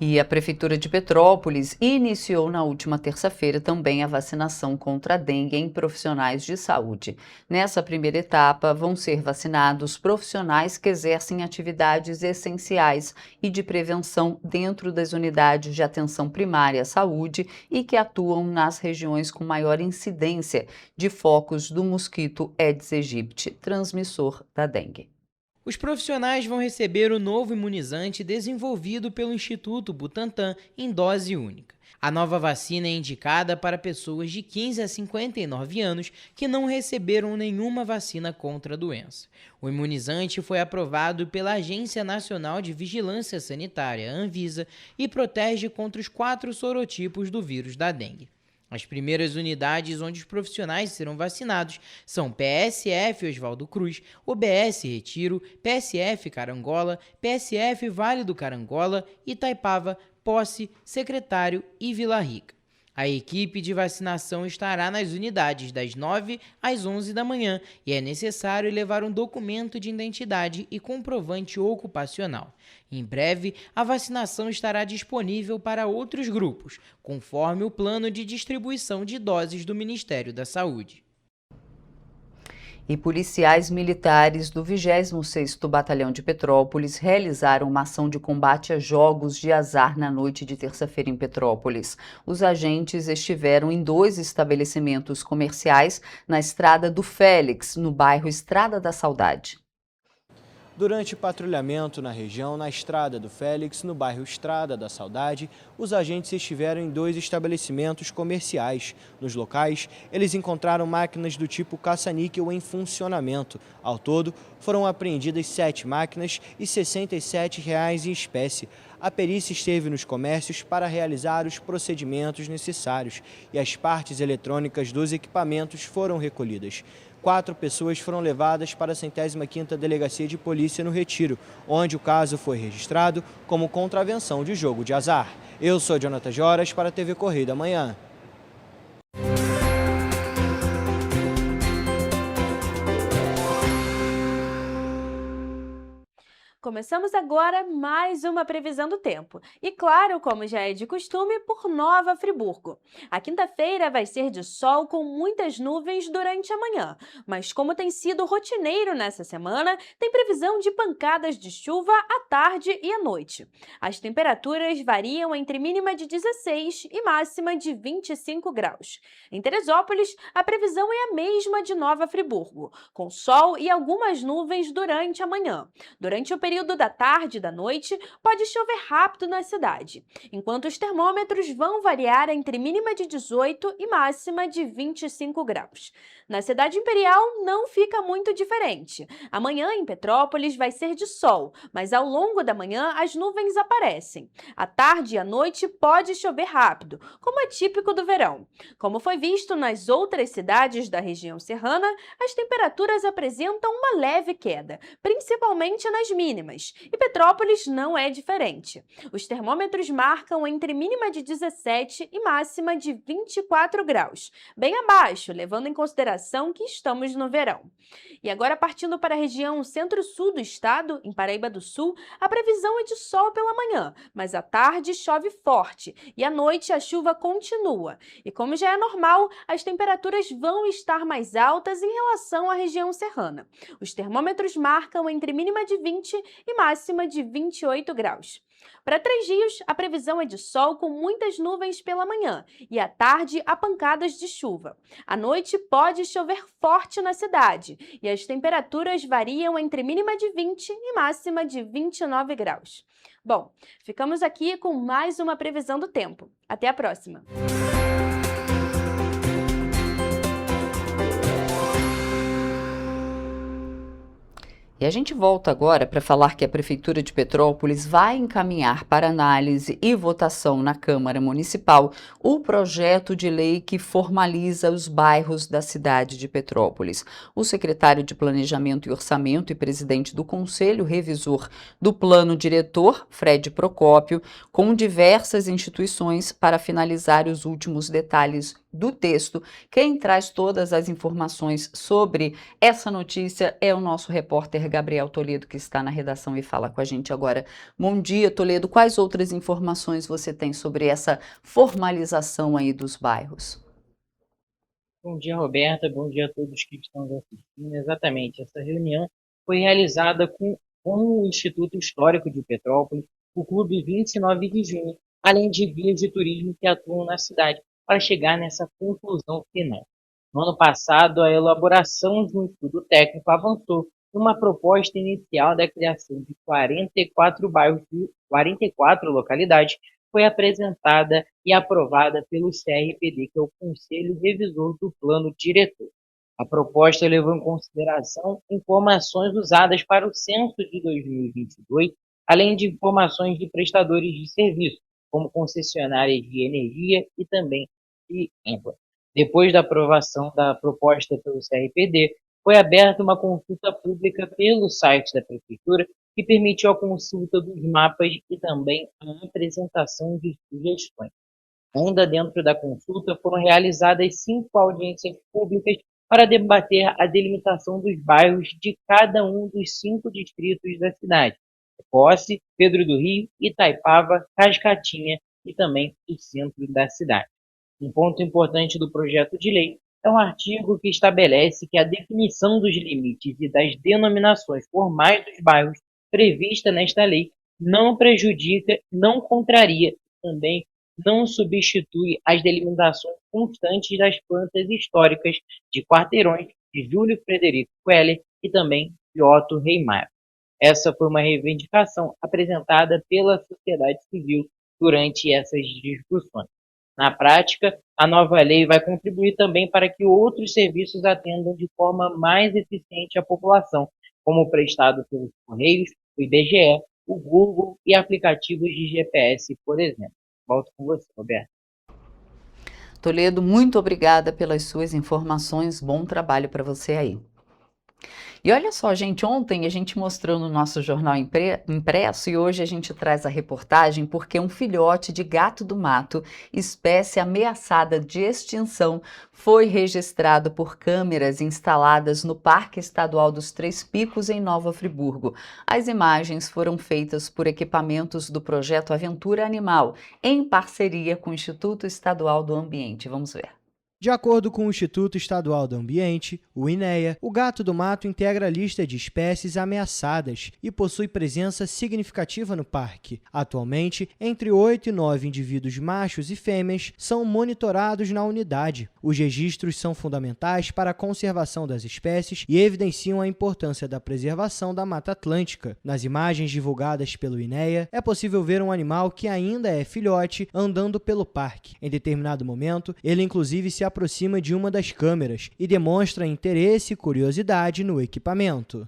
Speaker 2: E a Prefeitura de Petrópolis iniciou na última terça-feira também a vacinação contra a dengue em profissionais de saúde. Nessa primeira etapa, vão ser vacinados profissionais que exercem atividades essenciais e de prevenção dentro das unidades de atenção primária à saúde e que atuam nas regiões com maior incidência de focos do mosquito Aedes aegypti, transmissor da dengue.
Speaker 16: Os profissionais vão receber o novo imunizante desenvolvido pelo Instituto Butantan em dose única. A nova vacina é indicada para pessoas de 15 a 59 anos que não receberam nenhuma vacina contra a doença. O imunizante foi aprovado pela Agência Nacional de Vigilância Sanitária, Anvisa, e protege contra os 4 sorotipos do vírus da dengue. As primeiras unidades onde os profissionais serão vacinados são PSF Oswaldo Cruz, UBS Retiro, PSF Carangola, PSF Vale do Carangola, Itaipava, Posse, Secretário e Vila Rica. A equipe de vacinação estará nas unidades das 9 às 11 da manhã e é necessário levar um documento de identidade e comprovante ocupacional. Em breve, a vacinação estará disponível para outros grupos, conforme o plano de distribuição de doses do Ministério da Saúde.
Speaker 2: E policiais militares do 26º Batalhão de Petrópolis realizaram uma ação de combate a jogos de azar na noite de terça-feira em Petrópolis. Os agentes estiveram em 2 estabelecimentos comerciais na Estrada do Félix, no bairro Estrada da Saudade.
Speaker 11: Durante patrulhamento na região, na Estrada do Félix, no bairro Estrada da Saudade, os agentes estiveram em 2 estabelecimentos comerciais. Nos locais, eles encontraram máquinas do tipo caça-níquel em funcionamento. Ao todo, foram apreendidas 7 máquinas e R$ 67 em espécie. A perícia esteve nos comércios para realizar os procedimentos necessários e as partes eletrônicas dos equipamentos foram recolhidas. 4 pessoas foram levadas para a 105ª Delegacia de Polícia no Retiro, onde o caso foi registrado como contravenção de jogo de azar. Eu sou Jonathan Joras para a TV Correio da Manhã.
Speaker 3: Começamos agora mais uma previsão do tempo. E claro, como já é de costume, por Nova Friburgo. A quinta-feira vai ser de sol com muitas nuvens durante a manhã. Mas como tem sido rotineiro nessa semana, tem previsão de pancadas de chuva à tarde e à noite. As temperaturas variam entre mínima de 16 e máxima de 25 graus. Em Teresópolis, a previsão é a mesma de Nova Friburgo, com sol e algumas nuvens durante a manhã. Durante o período período da tarde e da noite, pode chover rápido na cidade, enquanto os termômetros vão variar entre mínima de 18 e máxima de 25 graus. Na cidade imperial não fica muito diferente. Amanhã em Petrópolis vai ser de sol, mas ao longo da manhã as nuvens aparecem. À tarde e à noite pode chover rápido, como é típico do verão. Como foi visto nas outras cidades da região serrana, as temperaturas apresentam uma leve queda, principalmente nas mínimas, e Petrópolis não é diferente. Os termômetros marcam entre mínima de 17 e máxima de 24 graus, bem abaixo, levando em consideração que estamos no verão. E agora, partindo para a região centro-sul do estado, em Paraíba do Sul, a previsão é de sol pela manhã, mas à tarde chove forte e à noite a chuva continua. E como já é normal, as temperaturas vão estar mais altas em relação à região serrana. Os termômetros marcam entre mínima de 20 e máxima de 28 graus. Para 3 dias, a previsão é de sol com muitas nuvens pela manhã e à tarde há pancadas de chuva. À noite pode chover forte na cidade e as temperaturas variam entre mínima de 20 e máxima de 29 graus. Bom, ficamos aqui com mais uma previsão do tempo. Até a próxima!
Speaker 2: E a gente volta agora para falar que a Prefeitura de Petrópolis vai encaminhar para análise e votação na Câmara Municipal o projeto de lei que formaliza os bairros da cidade de Petrópolis. O secretário de Planejamento e Orçamento e presidente do Conselho Revisor do Plano Diretor, Fred Procópio, com diversas instituições para finalizar os últimos detalhes do texto. Quem traz todas as informações sobre essa notícia é o nosso repórter Gabriel Toledo, que está na redação e fala com a gente agora. Bom dia, Toledo. Quais outras informações você tem sobre essa formalização aí dos bairros?
Speaker 16: Bom dia, Roberta. Bom dia a todos que estão nos assistindo. Exatamente, essa reunião foi realizada com o Instituto Histórico de Petrópolis, o Clube 29 de Junho, além de guias de turismo que atuam na cidade, para chegar nessa conclusão final. No ano passado, a elaboração de um estudo técnico avançou numa proposta inicial da criação de 44 bairros de 44 localidades, foi apresentada e aprovada pelo CRPD, que é o Conselho Revisor do Plano Diretor. A proposta levou em consideração informações usadas para o censo de 2022, além de informações de prestadores de serviço, como concessionárias de energia e também de água. Depois da aprovação da proposta pelo CRPD, foi aberta uma consulta pública pelo site da Prefeitura, que permitiu a consulta dos mapas e também a apresentação de sugestões. Ainda dentro da consulta, foram realizadas 5 audiências públicas para debater a delimitação dos bairros de cada um dos 5 distritos da cidade: Posse, Pedro do Rio, Itaipava, Cascatinha e também o centro da cidade. Um ponto importante do projeto de lei é um artigo que estabelece que a definição dos limites e das denominações formais dos bairros prevista nesta lei não prejudica, não contraria, também não substitui as delimitações constantes das plantas históricas de quarteirões de Júlio Frederico Queller e também de Otto Reimayer. Essa foi uma reivindicação apresentada pela sociedade civil durante essas discussões. Na prática, a nova lei vai contribuir também para que outros serviços atendam de forma mais eficiente a população, como o prestado pelos Correios, o IBGE, o Google e aplicativos de GPS, por exemplo. Volto com você, Roberto.
Speaker 2: Toledo, muito obrigada pelas suas informações. Bom trabalho para você aí. E olha só, gente, ontem a gente mostrou no nosso jornal impresso e hoje a gente traz a reportagem porque um filhote de gato do mato, espécie ameaçada de extinção, foi registrado por câmeras instaladas no Parque Estadual dos Três Picos, em Nova Friburgo. As imagens foram feitas por equipamentos do projeto Aventura Animal, em parceria com o Instituto Estadual do Ambiente. Vamos ver.
Speaker 11: De acordo com o Instituto Estadual do Ambiente, o INEA, o gato do mato integra a lista de espécies ameaçadas e possui presença significativa no parque. Atualmente, entre 8 e 9 indivíduos machos e fêmeas são monitorados na unidade. Os registros são fundamentais para a conservação das espécies e evidenciam a importância da preservação da Mata Atlântica. Nas imagens divulgadas pelo INEA, é possível ver um animal que ainda é filhote andando pelo parque. Em determinado momento, ele inclusive se aproxima de uma das câmeras e demonstra interesse e curiosidade no equipamento.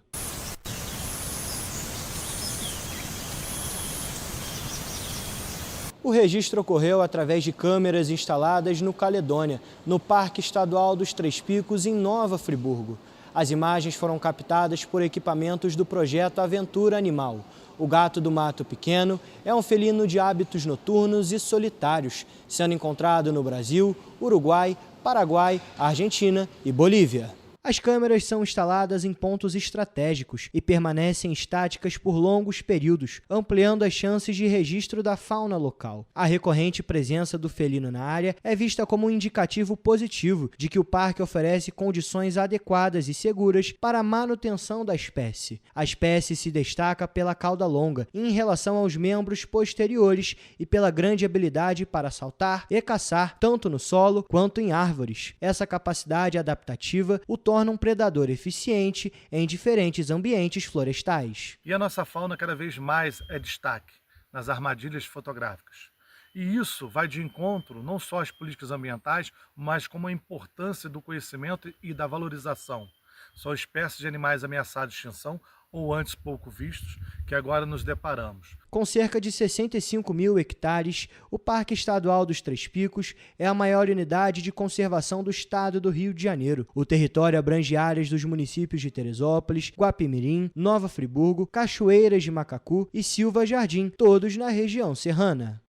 Speaker 11: O registro ocorreu através de câmeras instaladas no Caledônia, no Parque Estadual dos Três Picos, em Nova Friburgo. As imagens foram captadas por equipamentos do projeto Aventura Animal. O gato do mato pequeno é um felino de hábitos noturnos e solitários, sendo encontrado no Brasil, Uruguai, Paraguai, Argentina e Bolívia. As câmeras são instaladas em pontos estratégicos e permanecem estáticas por longos períodos, ampliando as chances de registro da fauna local. A recorrente presença do felino na área é vista como um indicativo positivo de que o parque oferece condições adequadas e seguras para a manutenção da espécie. A espécie se destaca pela cauda longa em relação aos membros posteriores e pela grande habilidade para saltar e caçar tanto no solo quanto em árvores. Essa capacidade adaptativa o torna um predador eficiente em diferentes ambientes florestais.
Speaker 21: E a nossa fauna cada vez mais é destaque nas armadilhas fotográficas. E isso vai de encontro não só às políticas ambientais, mas com a importância do conhecimento e da valorização. São espécies de animais ameaçados de extinção ou antes pouco vistos, que agora nos deparamos.
Speaker 11: Com cerca de 65 mil hectares, o Parque Estadual dos Três Picos é a maior unidade de conservação do estado do Rio de Janeiro. O território abrange áreas dos municípios de Teresópolis, Guapimirim, Nova Friburgo, Cachoeiras de Macacu e Silva Jardim, todos na região serrana.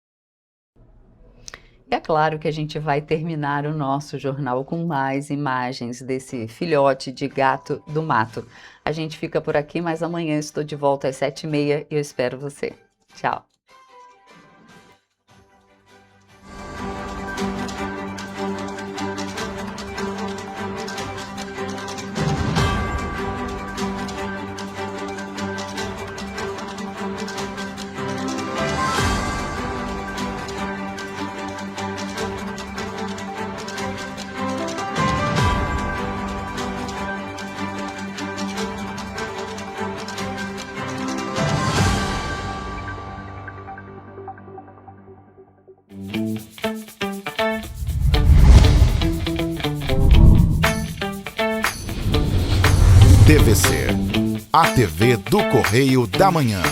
Speaker 2: É claro que a gente vai terminar o nosso jornal com mais imagens desse filhote de gato do mato. A gente fica por aqui, mas amanhã estou de volta às 7h30 e eu espero você. Tchau!
Speaker 1: TVC, a TV do Correio da Manhã.